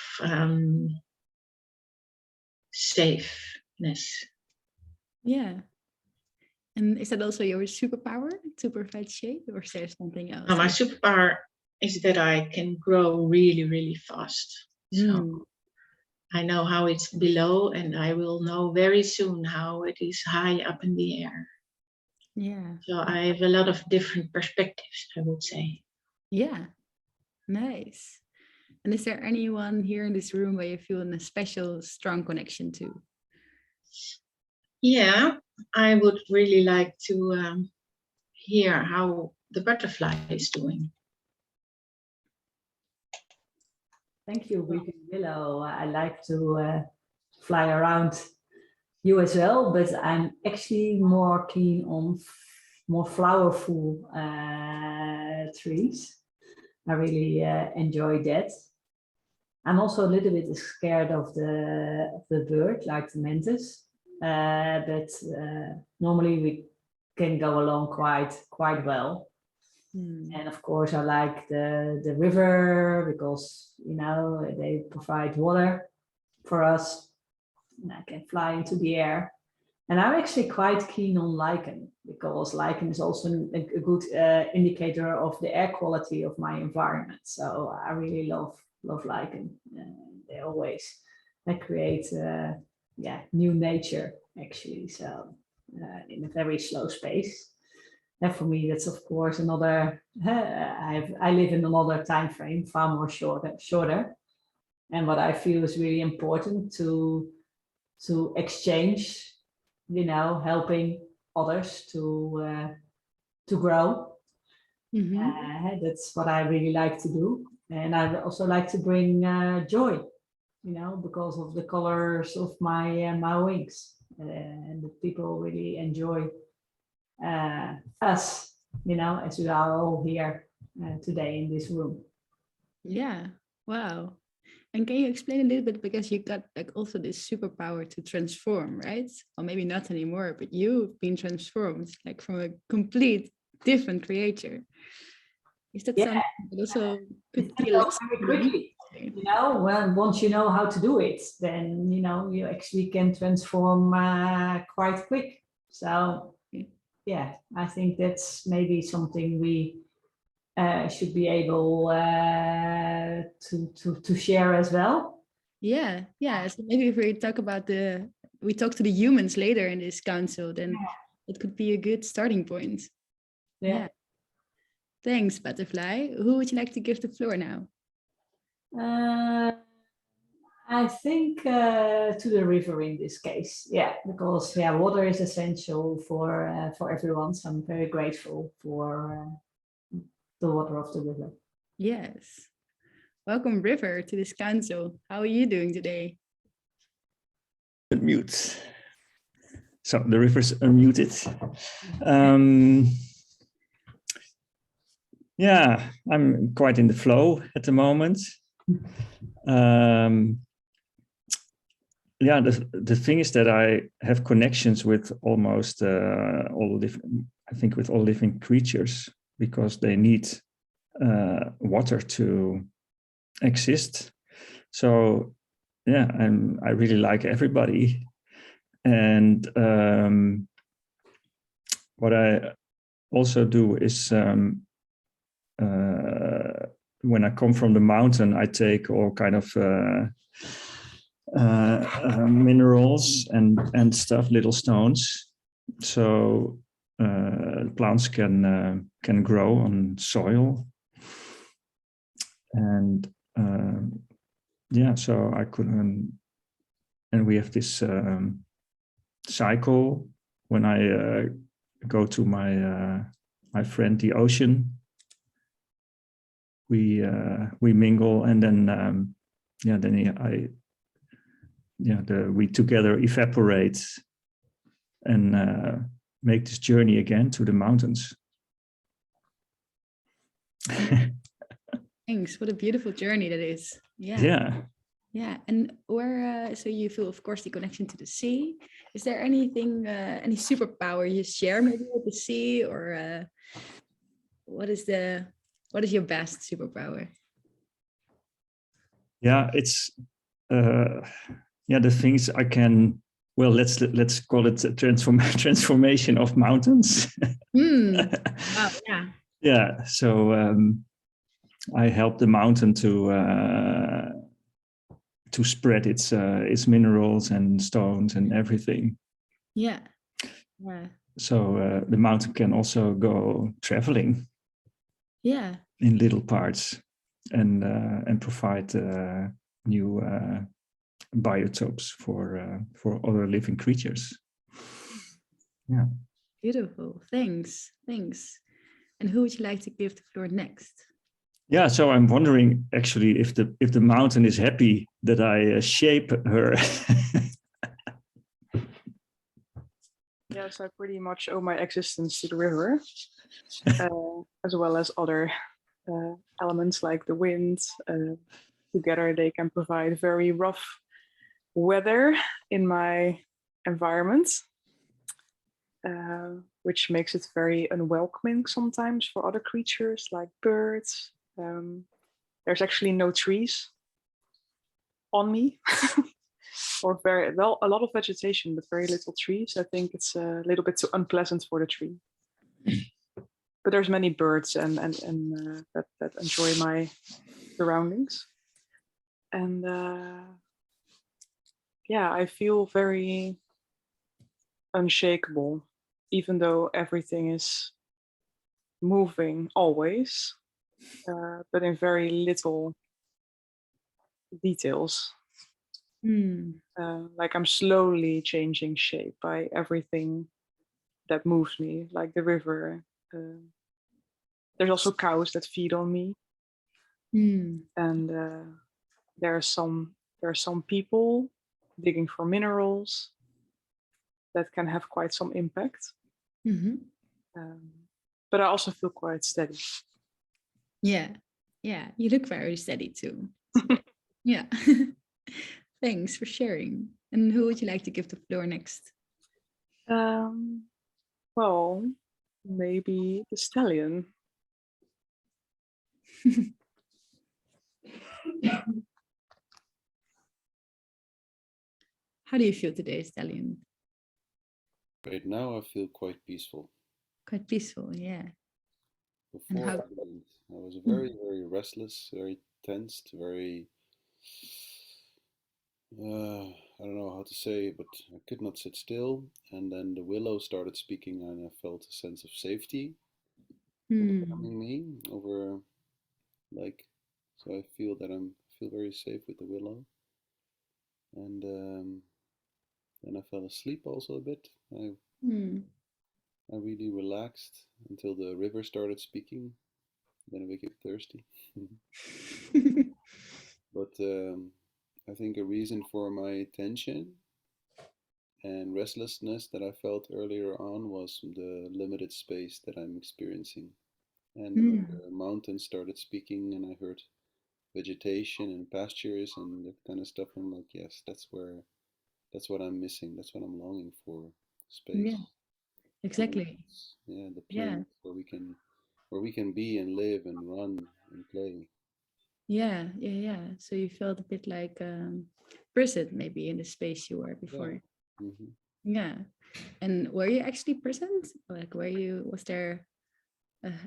safeness. Yeah. And is that also your superpower to provide shade, or is there something else? My superpower is that I can grow really, really fast. So I know how it's below, and I will know very soon how it is high up in the air. Yeah. So I have a lot of different perspectives, I would say. Yeah. Nice. And is there anyone here in this room where you feel a special, strong connection to? Yeah, I would really like to hear how the butterfly is doing. Thank you, Weeping Willow. I like to fly around you as well, but I'm actually more keen on more flowerful trees. I really enjoy that. I'm also a little bit scared of the bird, like the mantis, but normally we can go along quite well. And of course, I like the river because, you know, they provide water for us. And I can fly into the air. And I'm actually quite keen on lichen because lichen is also a good indicator of the air quality of my environment. So I really love lichen. They create new nature actually. So in a very slow space. And for me, that's of course another. I live in another time frame, far more shorter. And what I feel is really important to exchange, you know, helping others to grow. That's what I really like to do. And I also like to bring joy, you know, because of the colors of my wings. And the people really enjoy us, you know, as we are all here today in this room. Yeah, wow. And can you explain a little bit, because you got like also this superpower to transform, right? Or maybe not anymore, but you've been transformed like from a complete different creature. Is that something that also could be very quickly? You know, once you know how to do it, then you know you actually can transform quite quick. So yeah, I think that's maybe something we should be able to share as well. Yeah. So maybe if we talk about we talk to the humans later in this council, then it could be a good starting point. Yeah. Thanks, Butterfly. Who would you like to give the floor now? I think to the river in this case, because water is essential for everyone. So I'm very grateful for the water of the river. Yes. Welcome, River, to this council. How are you doing today? Unmute. So the river's unmuted. Yeah, I'm quite in the flow at the moment. Yeah, the thing is that I have connections with almost all different, I think with all living creatures, because they need water to exist. So yeah, I really like everybody. And what I also do is when I come from the mountain, I take all kind of minerals and stuff, little stones. So plants can grow on soil. And yeah, so I couldn't, and we have this cycle when I go to my friend the ocean. We mingle, and then we together evaporate and make this journey again to the mountains. Thanks. What a beautiful journey that is. Yeah. Yeah. Yeah. And where, so you feel, of course, the connection to the sea. Is there anything, any superpower you share maybe with the sea, or what is your best superpower? Yeah, it's the things I can. Well, let's call it a transformation of mountains. Wow, yeah. Yeah. So I help the mountain to spread its minerals and stones and everything. Yeah. Yeah. So the mountain can also go traveling. Yeah. In little parts, and provide new biotopes for other living creatures. Yeah. Beautiful. Thanks. And who would you like to give the floor next? Yeah. So I'm wondering actually if the mountain is happy that I shape her. Yes, I pretty much owe my existence to the river, as well as other elements like the wind. Together, they can provide very rough weather in my environment, which makes it very unwelcoming sometimes for other creatures like birds. There's actually no trees on me. Or very well, a lot of vegetation, but very little trees. I think it's a little bit too unpleasant for the tree. But there's many birds and that enjoy my surroundings. And yeah, I feel very unshakable, even though everything is moving always, but in very little details. Like I'm slowly changing shape by everything that moves me, like the river. There's also cows that feed on me, and there are some people digging for minerals that can have quite some impact. But I also feel quite steady. Yeah, you look very steady too. Yeah. Thanks for sharing. And who would you like to give the floor next? Well, maybe the stallion. How do you feel today, stallion? Right now, I feel quite peaceful. Quite peaceful, yeah. Before I was very, very restless, very tensed, very I don't know how to say, but I could not sit still. And then the willow started speaking, and I felt a sense of safety overwhelming me over, like, so I feel that feel very safe with the willow. And then I fell asleep also a bit. I really relaxed until the river started speaking. Then I became thirsty. But I think a reason for my tension and restlessness that I felt earlier on was the limited space that I'm experiencing. And when the mountains started speaking and I heard vegetation and pastures and that kind of stuff, I'm like, yes, that's what I'm missing. That's what I'm longing for, space. Yeah, exactly. Yeah, the place where we can be and live and run and play. Yeah. So you felt a bit like present maybe in the space you were before. Yeah. And were you actually present? Like, was there?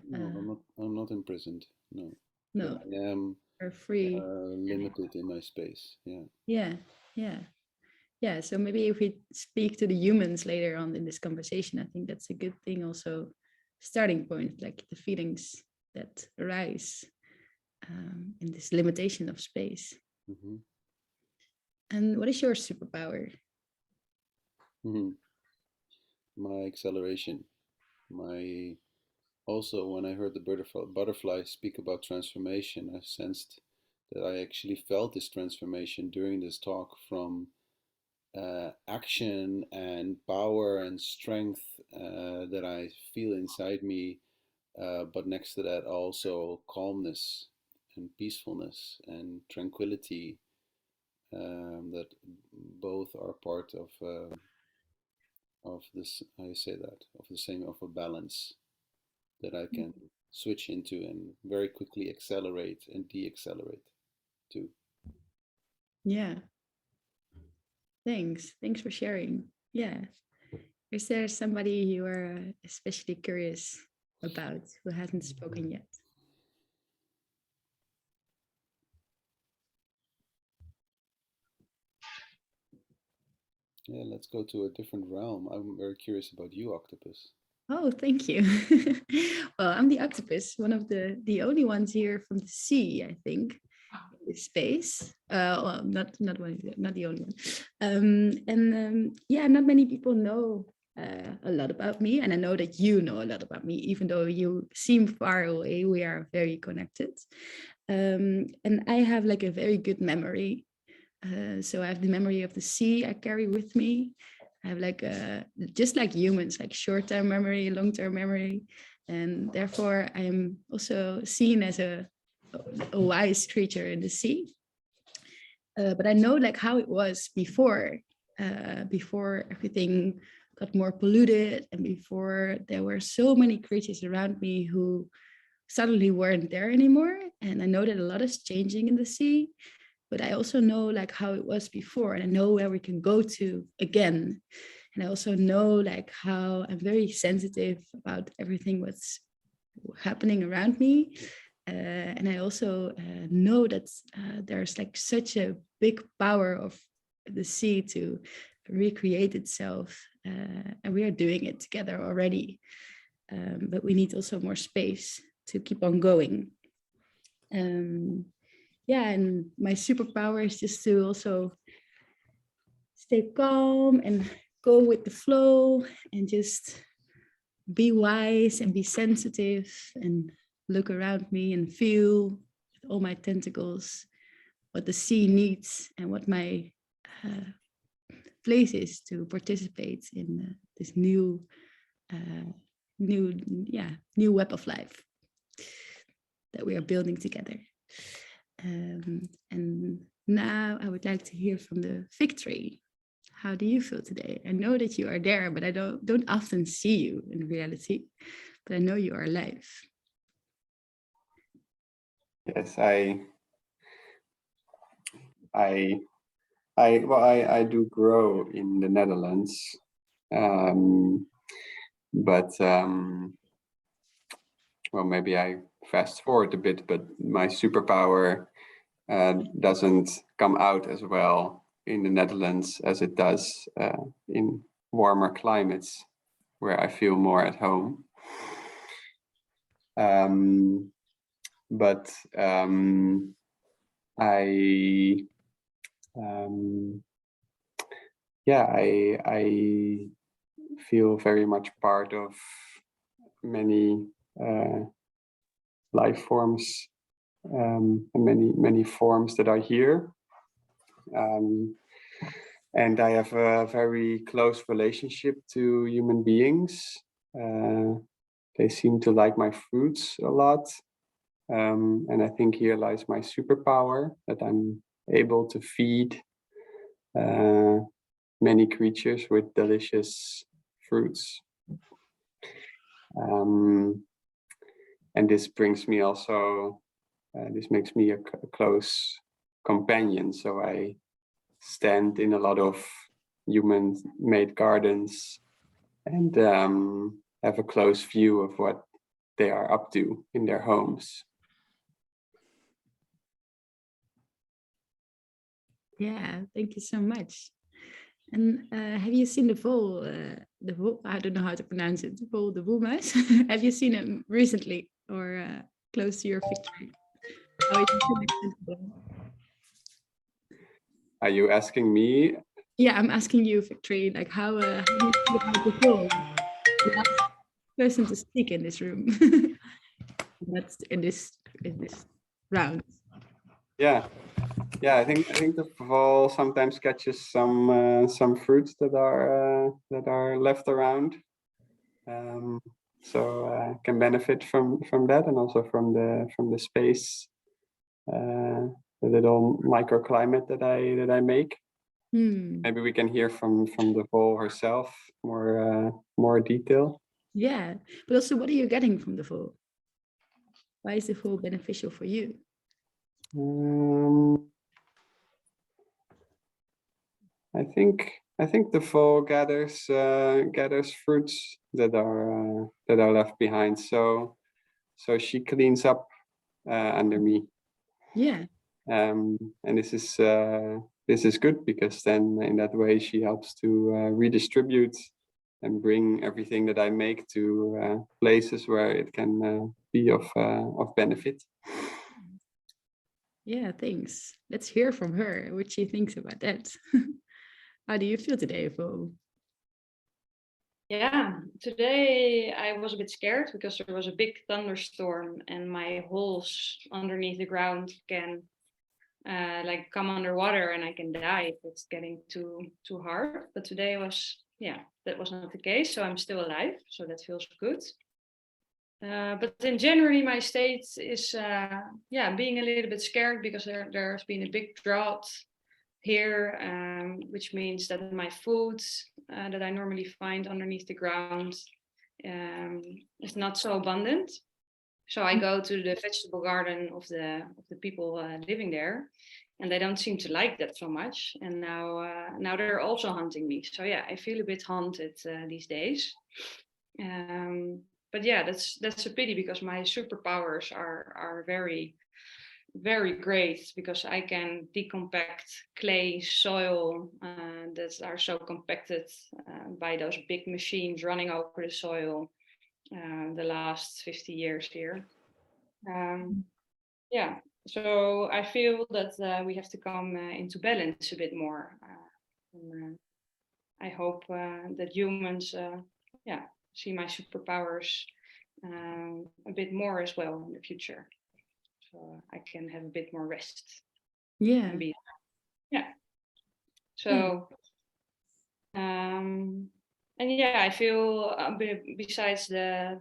No, I'm not imprisoned. No. No. But I am free. limited in my space. Yeah. Yeah. yeah, so maybe if we speak to the humans later on in this conversation, I think that's a good thing also, starting point, like the feelings that arise in this limitation of space. Mm-hmm. And what is your superpower? Mm-hmm. My acceleration. Also, when I heard the butterfly speak about transformation, I sensed that I actually felt this transformation during this talk from action and power and strength that I feel inside me, but next to that also calmness and peacefulness and tranquility, that both are part of this, how you say that, of the same, of a balance that I can switch into and very quickly accelerate and de-accelerate too. Yeah, thanks for sharing. Yeah, is there somebody you are especially curious about who hasn't spoken yet? Yeah, let's go to a different realm. I'm very curious about you, Octopus. Oh, thank you. Well, I'm the octopus, one of the only ones here from the sea, I think, in this space. Well, not the only one. Yeah, not many people know a lot about me, and I know that you know a lot about me, even though you seem far away. We are very connected, and I have like a very good memory. So I have the memory of the sea I carry with me. I have like just like humans, like short-term memory, long-term memory, and therefore I am also seen as a wise creature in the sea. But I know like how it was before everything got more polluted, and before there were so many creatures around me who suddenly weren't there anymore. And I know that a lot is changing in the sea, but I also know like how it was before, and I know where we can go to again. And I also know like how I'm very sensitive about everything what's happening around me. And I also know that there's like such a big power of the sea to recreate itself. And we are doing it together already. But we need also more space to keep on going. Yeah, and my superpower is just to also stay calm and go with the flow and just be wise and be sensitive and look around me and feel with all my tentacles what the sea needs and what my place is to participate in this new web of life that we are building together. And now I would like to hear from the fig tree. How do you feel today? I know that you are there, but I don't often see you in reality, but I know you are alive. Yes, I do grow in the Netherlands, but well, maybe I fast forward a bit, but my superpower doesn't come out as well in the Netherlands as it does in warmer climates where I feel more at home. But I feel very much part of many life forms, and many forms that are here. And I have a very close relationship to human beings. They seem to like my fruits a lot. And I think here lies my superpower, that I'm able to feed many creatures with delicious fruits. And this brings me also, this makes me a close companion. So I stand in a lot of human-made gardens and have a close view of what they are up to in their homes. Yeah, thank you so much. And have you seen the vole? I don't know how to pronounce it. The woolmouse. Have you seen it recently or close to your fig tree? How is it connected to them? Are you asking me? Yeah, I'm asking you, fig tree. Like how do you feel about the vole? The last person to speak in this room. That's in this round. Yeah, I think the fall sometimes catches some fruits that are left around, so can benefit from that, and also from the space, the little microclimate that I make. Maybe we can hear from the vole herself more detail. Yeah, but also, what are you getting from the vole? Why is the vole beneficial for you? I think the vole gathers fruits that are left behind. So she cleans up under me. Yeah. And this is good, because then in that way she helps to redistribute and bring everything that I make to places where it can be of benefit. Yeah, thanks. Let's hear from her what she thinks about that. How do you feel today, Vo? Yeah, today I was a bit scared because there was a big thunderstorm and my holes underneath the ground can like come underwater and I can die if it's getting too hard. But today that was not the case, so I'm still alive, so that feels good. But in January, my state is being a little bit scared because there's been a big drought here, which means that my food that I normally find underneath the ground is not so abundant. So I go to the vegetable garden of the people living there, and they don't seem to like that so much. And now they're also hunting me. So yeah, I feel a bit hunted these days. But yeah, that's a pity, because my superpowers are very, very great, because I can decompact clay, soil that are so compacted by those big machines running over the soil the last 50 years here. So I feel that we have to come into balance a bit more. I hope that humans see my superpowers a bit more as well in the future, so I can have a bit more rest. Yeah. So and yeah, I feel besides the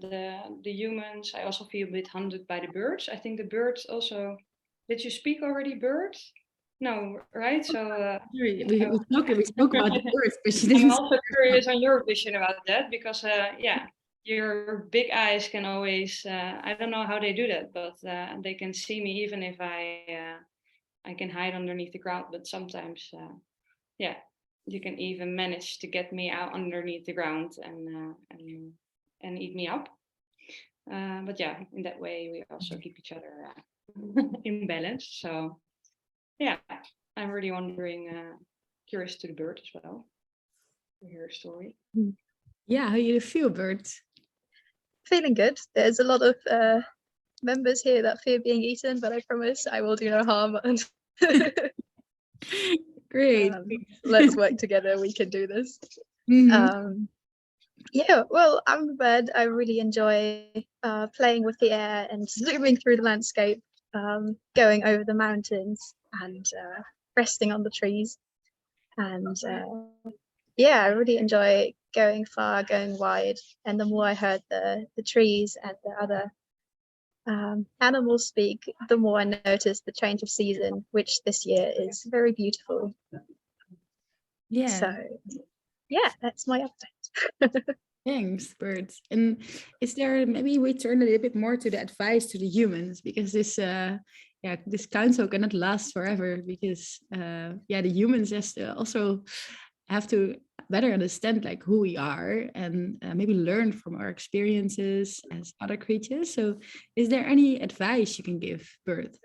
humans, I also feel a bit hunted by the birds. I think the birds also. Did you speak already, birds? No, right? So we spoke about the birds, but she didn't. I'm also curious on your vision about that, because your big eyes can always. I don't know how they do that, but they can see me even if I can hide underneath the ground. But sometimes, you can even manage to get me out underneath the ground and eat me up. But yeah, in that way we also keep each other in balance. So yeah, I'm really wondering, curious to the bird as well, to hear a story. Yeah, how you feel, Bird? Feeling good. There's a lot of members here that fear being eaten, but I promise I will do no harm. Great. Let's work together. We can do this. Well, I'm in bed. I really enjoy playing with the air and zooming through the landscape, going over the mountains and resting on the trees. And I really enjoy going far, going wide. And the more I heard the trees and the other animals speak, the more I noticed the change of season, which this year is very beautiful. Yeah. So yeah, that's my update. Thanks, Birds. And is there, maybe we turn a little bit more to the advice to the humans, because this this council cannot last forever, because the humans also have to better understand like who we are, and maybe learn from our experiences as other creatures. So is there any advice you can give, Bird,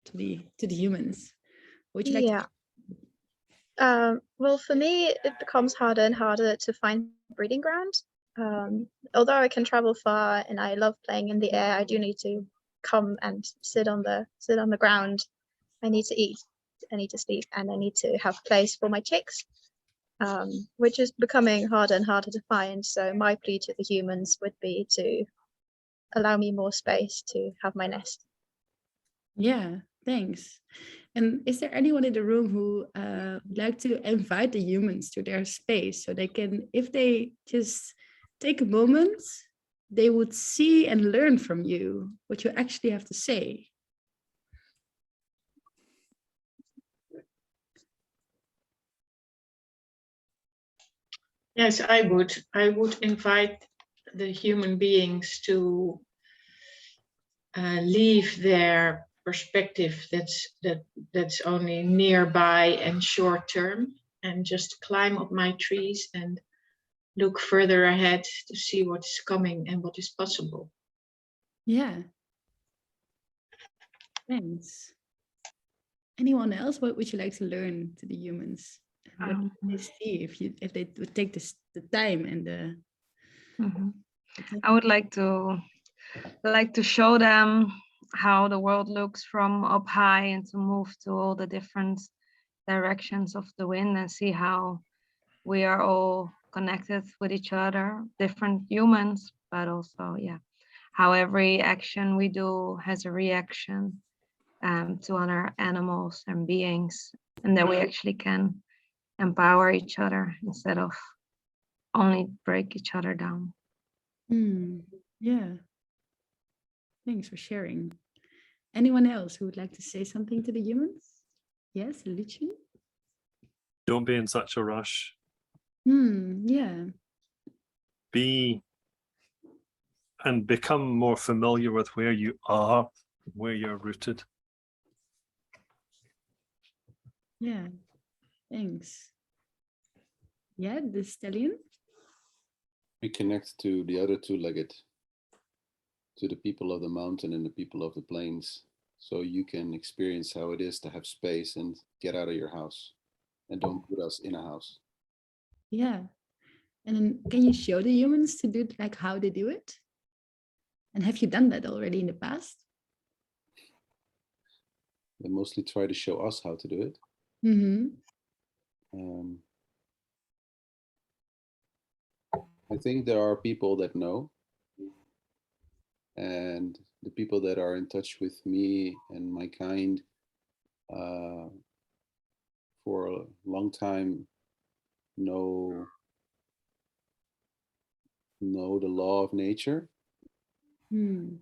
to the humans? Would you like to? Well, for me, it becomes harder and harder to find breeding ground. Although I can travel far and I love playing in the air, I do need to come and sit on the ground. I need to eat, I need to sleep, and I need to have a place for my chicks, which is becoming harder and harder to find. So my plea to the humans would be to allow me more space to have my nest. Yeah, thanks. And is there anyone in the room who would like to invite the humans to their space so they can, if they just take a moment, they would see and learn from you what you actually have to say? Yes, I would. I would invite the human beings to leave their perspective that's only nearby and short term, and just climb up my trees and look further ahead to see what's coming and what is possible. Yeah. Thanks. Anyone else? What would you like to learn to the humans? What would they see if they would take the time and the I would like to show them how the world looks from up high and to move to all the different directions of the wind and see how we are all connected with each other, different humans, but also, yeah, how every action we do has a reaction to other animals and beings, and that we actually can empower each other instead of only break each other down. Yeah. Thanks for sharing. Anyone else who would like to say something to the humans? Yes, Luci? Don't be in such a rush. Yeah. Be and become more familiar with where you are, where you're rooted. Yeah. Thanks. Yeah, the stallion? Reconnect to the other two-legged, to the people of the mountain and the people of the plains, so you can experience how it is to have space and get out of your house, and don't put us in a house. Yeah. And then can you show the humans to do like how they do it? And have you done that already in the past? They mostly try to show us how to do it. I think there are people that know, and the people that are in touch with me and my kind for a long time know the law of nature and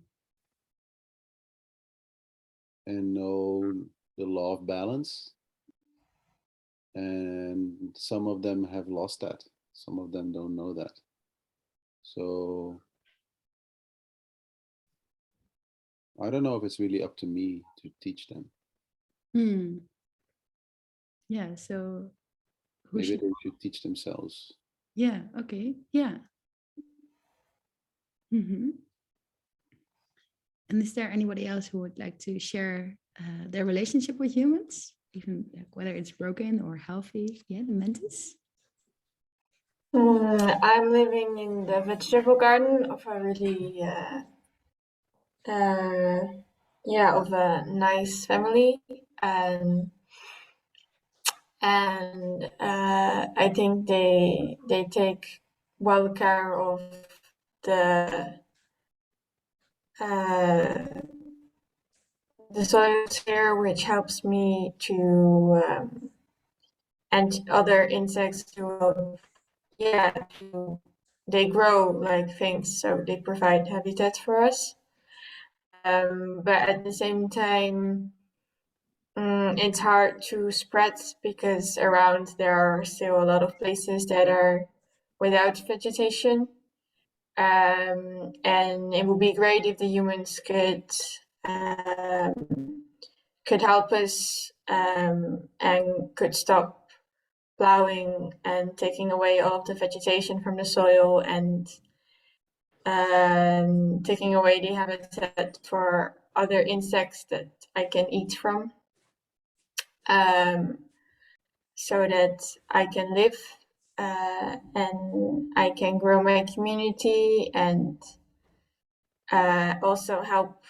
know the law of balance, and some of them have lost that, some of them don't know that. So I don't know if it's really up to me to teach them. Yeah, so maybe they should teach themselves. Yeah, okay, yeah. And is there anybody else who would like to share their relationship with humans, even like, whether it's broken or healthy? Yeah, the Mentis. I'm living in the vegetable garden of a really, of a nice family, and I think they take well care of the soils here, which helps me to and other insects to they grow like things, so they provide habitat for us. But at the same time, it's hard to spread because around there are still a lot of places that are without vegetation. And it would be great if the humans could help us and could stop plowing and taking away all of the vegetation from the soil and taking away the habitat for other insects that I can eat from. so that I can live and I can grow my community and also help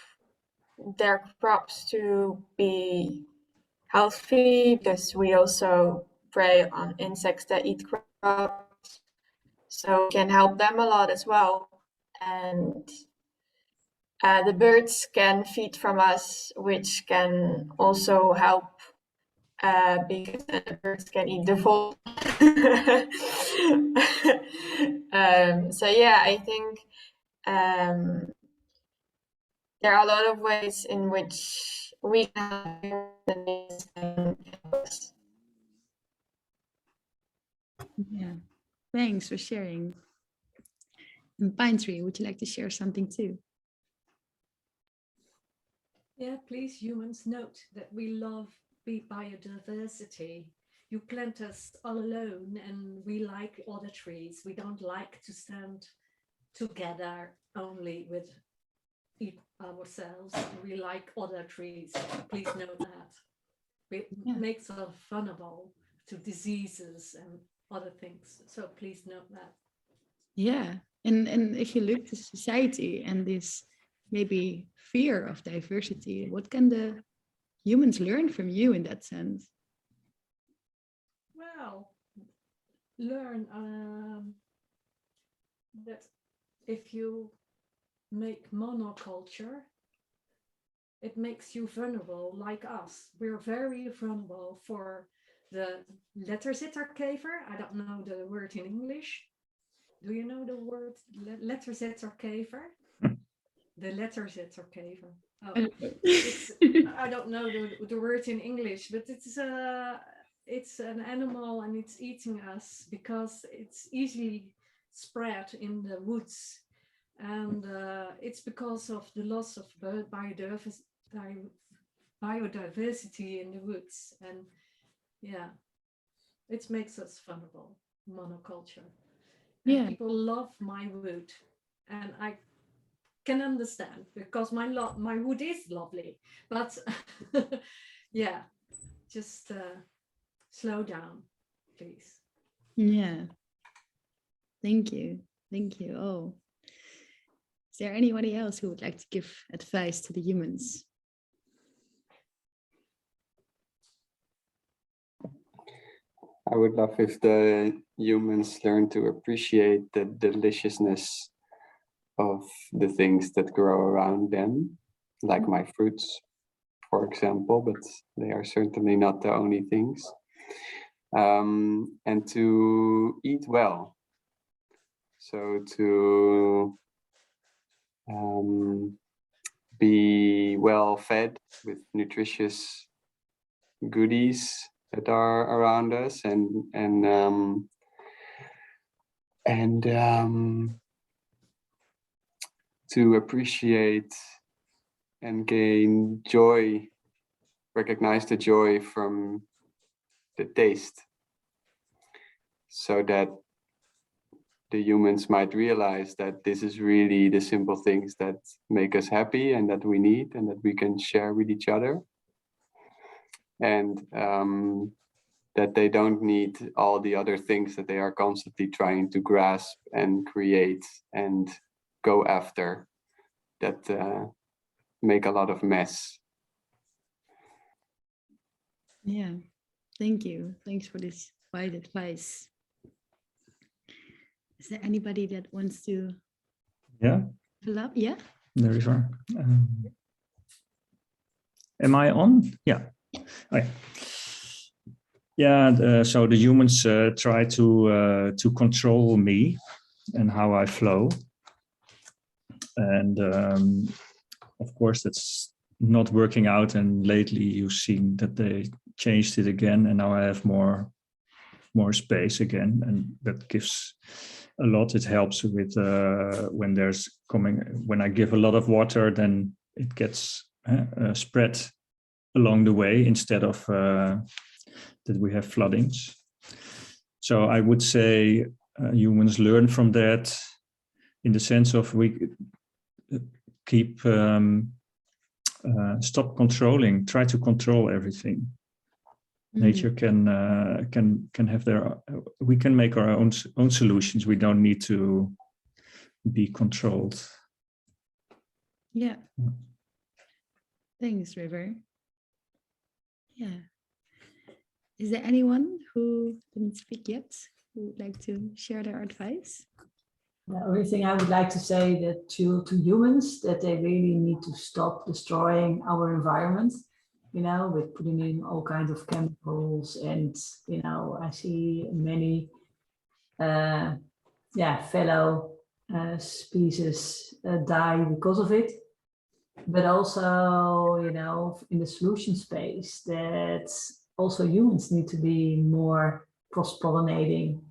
their crops to be healthy, because we also prey on insects that eat crops, so we can help them a lot as well. And the birds can feed from us, which can also help because the birds can eat the fall. So yeah, I think there are a lot of ways in which we can help us. Yeah, thanks for sharing. And Pine Tree, would you like to share something too? Yeah, please, humans, note that we love biodiversity. You plant us all alone and we like other trees. We don't like to stand together only with ourselves. We like other trees. Please note that. It makes us vulnerable to diseases and other things. So please note that. Yeah, and if you look to society and this maybe fear of diversity, what can the humans learn from you in that sense? Well, learn that if you make monoculture, it makes you vulnerable like us. We're very vulnerable for the letterzitterkever. I don't know the word in English. Do you know the word letterzitterkever? The letterzitterkever. Oh, I don't know the word in English, but it's an animal and it's eating us because it's easily spread in the woods. And it's because of the loss of biodiversity in the woods. And yeah, it makes us vulnerable, monoculture. And yeah, people love my wood. And I can understand because my wood is lovely. But yeah, just slow down, please. yeah. Thank you. Thank you. Oh. Is there anybody else who would like to give advice to the humans? I would love if the humans learn to appreciate the deliciousness of the things that grow around them, like my fruits, for example, but they are certainly not the only things. And to eat well. So to be well fed with nutritious goodies that are around us, and to appreciate and gain joy, recognize the joy from the taste, so that the humans might realize that this is really the simple things that make us happy and that we need and that we can share with each other. And that they don't need all the other things that they are constantly trying to grasp and create and go after, that make a lot of mess. Yeah, thank you. Thanks for this wide advice. Is there anybody that wants to? Yeah. Fill up? Yeah. There is one. Am I on? Yeah. Oh, yeah. Yeah. So the humans try to control me and how I flow, and of course that's not working out. And lately you've seen that they changed it again, and now I have more space again, and that gives a lot. It helps with when I give a lot of water, then it gets spread along the way instead of that we have floodings. So I would say humans learn from that in the sense of we keep stop controlling, try to control everything. Nature can have their. We can make our own solutions. We don't need to be controlled. Yeah. Thanks, River. Yeah. Is there anyone who didn't speak yet who would like to share their advice? The only thing I would like to say that to humans, that they really need to stop destroying our environment, with putting in all kinds of chemicals. And, I see many, fellow species die because of it. But also, in the solution space, that also humans need to be more cross-pollinating,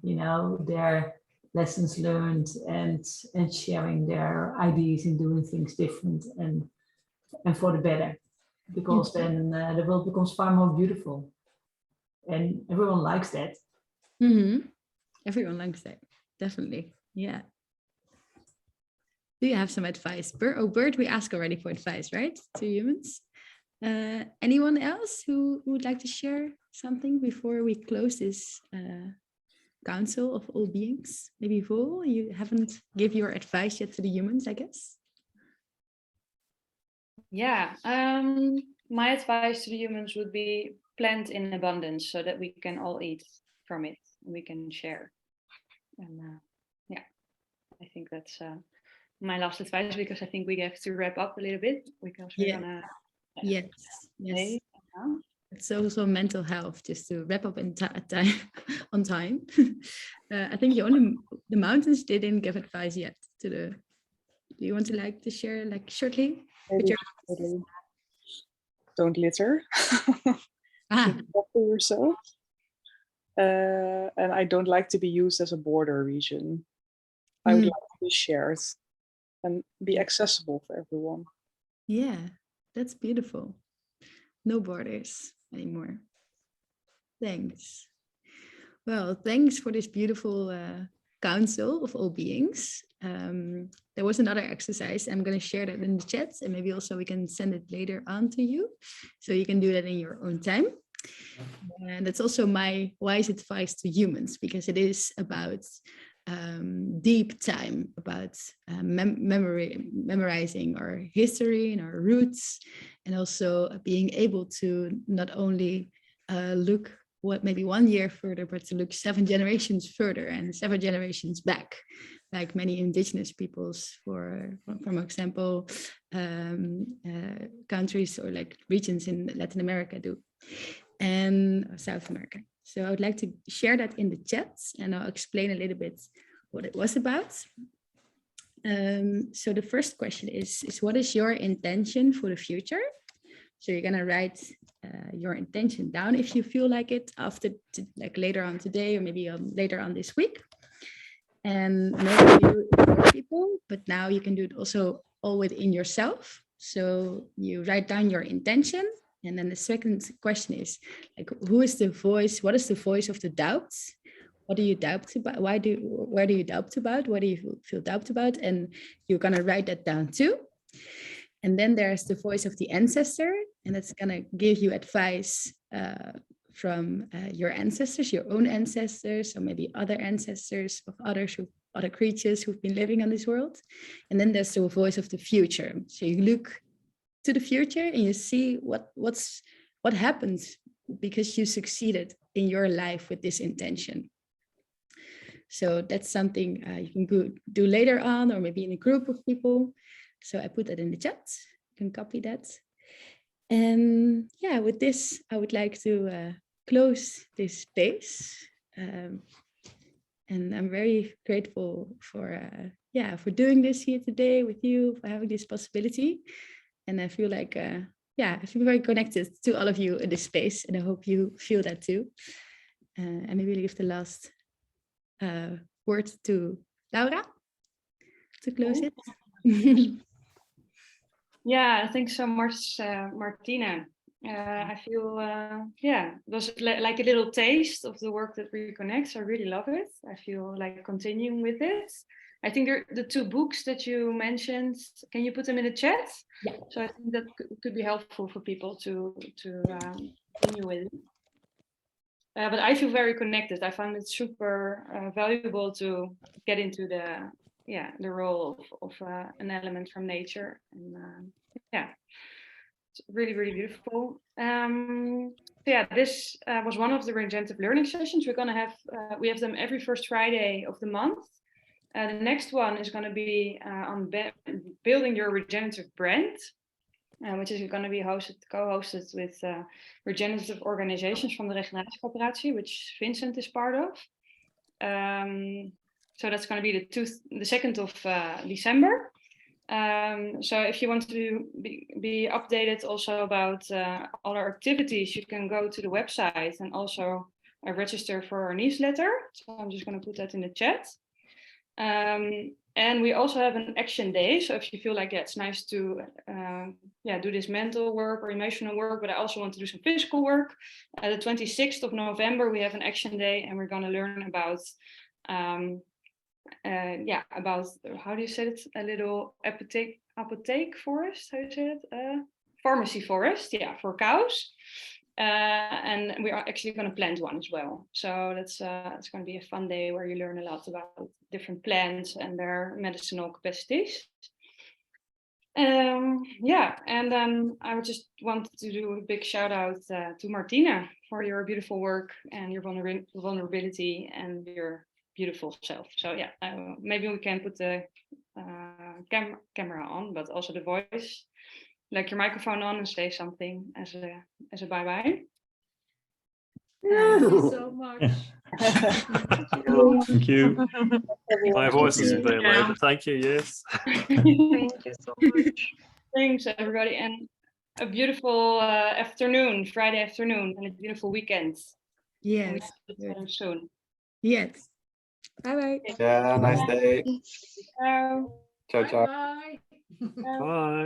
their lessons learned and sharing their ideas and doing things different and for the better, because then the world becomes far more beautiful and everyone likes that. Everyone likes that, definitely. Yeah. Do you have some advice? Bert, we asked already for advice, right? To humans. Anyone else who would like to share something before we close this Council of All Beings? Maybe Vol, you haven't give your advice yet to the humans, I guess. Yeah, my advice to the humans would be plant in abundance so that we can all eat from it. We can share. And I think that's my last advice, because I think we have to wrap up a little bit because we're gonna. Yes. It's also mental health, just to wrap up in time on time. I think the mountains didn't give advice yet to the. Do you want to share shortly? Don't litter. Look after yourself. And I don't like to be used as a border region. I would like to be shared and be accessible for everyone. Yeah, that's beautiful. No borders anymore. Thanks. Well, thanks for this beautiful Council of All Beings. There was another exercise. I'm going to share that in the chat, and maybe also we can send it later on to you, so you can do that in your own time. And that's also my wise advice to humans, because it is about deep time, about memorizing our history and our roots, and also being able to not only look maybe 1 year further, but to look 7 generations further and 7 generations back, like many indigenous peoples, for example, countries or like regions in Latin America do, and South America. So I would like to share that in the chat, and I'll explain a little bit what it was about. So the first question is what is your intention for the future? So you're gonna write your intention down if you feel like it, later on today, or maybe later on this week. And maybe you invite people, but now you can do it also all within yourself. So you write down your intention. And then the second question is who is the voice? What is the voice of the doubts? What do you doubt about? Where do you doubt about? What do you feel doubt about? And you're gonna write that down too. And then there's the voice of the ancestor, and it's gonna give you advice from your ancestors, your own ancestors, or maybe other ancestors of other creatures who've been living on this world. And then there's the voice of the future. So you look to the future and you see what happens because you succeeded in your life with this intention. So that's something you can do later on, or maybe in a group of people. So I put that in the chat. You can copy that. And yeah, with this, I would like to close this space. And I'm very grateful for doing this here today with you, for having this possibility. And I feel like, I feel very connected to all of you in this space, and I hope you feel that too. And maybe leave the last word to Laura to close it. Yeah, thanks so much, Martine. I feel, it was like a little taste of the work that Reconnects. I really love it. I feel like continuing with it. I think the 2 books that you mentioned, can you put them in the chat? Yeah. So I think that could be helpful for people to continue with. But I feel very connected. I found it super valuable to get into the role of an element from nature, and it's really, really beautiful. This was one of the regenerative learning sessions. We're gonna have we have them every first Friday of the month. The next one is going to be on building your regenerative brand, which is going to be co-hosted with regenerative organizations from the Regenerative Coöperatie, which Vincent is part of. So that's going to be the 2nd of December. So if you want to be updated also about all our activities, you can go to the website and also register for our newsletter. So I'm just going to put that in the chat. And we also have an action day. So if you feel like it's nice to do this mental work or emotional work, but I also want to do some physical work, the 26th of November we have an action day, and we're going to learn about about, how do you say it, a little apotheek forest, how do you say it, pharmacy forest, for cows. And we are actually going to plant one as well. So that's it's going to be a fun day where you learn a lot about different plants and their medicinal capacities. And then I would just want to do a big shout out to Martine for your beautiful work and your vulnerability and your beautiful self. So maybe we can put the camera on, but also the voice. Like your microphone on and say something as a bye-bye. Thank you so much. Thank you. My voice isn't very loud, but thank you, yes. Thank you so much. Thanks, everybody, and a beautiful afternoon, Friday afternoon, and a beautiful weekend. Yes. Soon. Yes. Bye-bye. Yeah, nice day. Ciao. Ciao, ciao. Bye. Bye.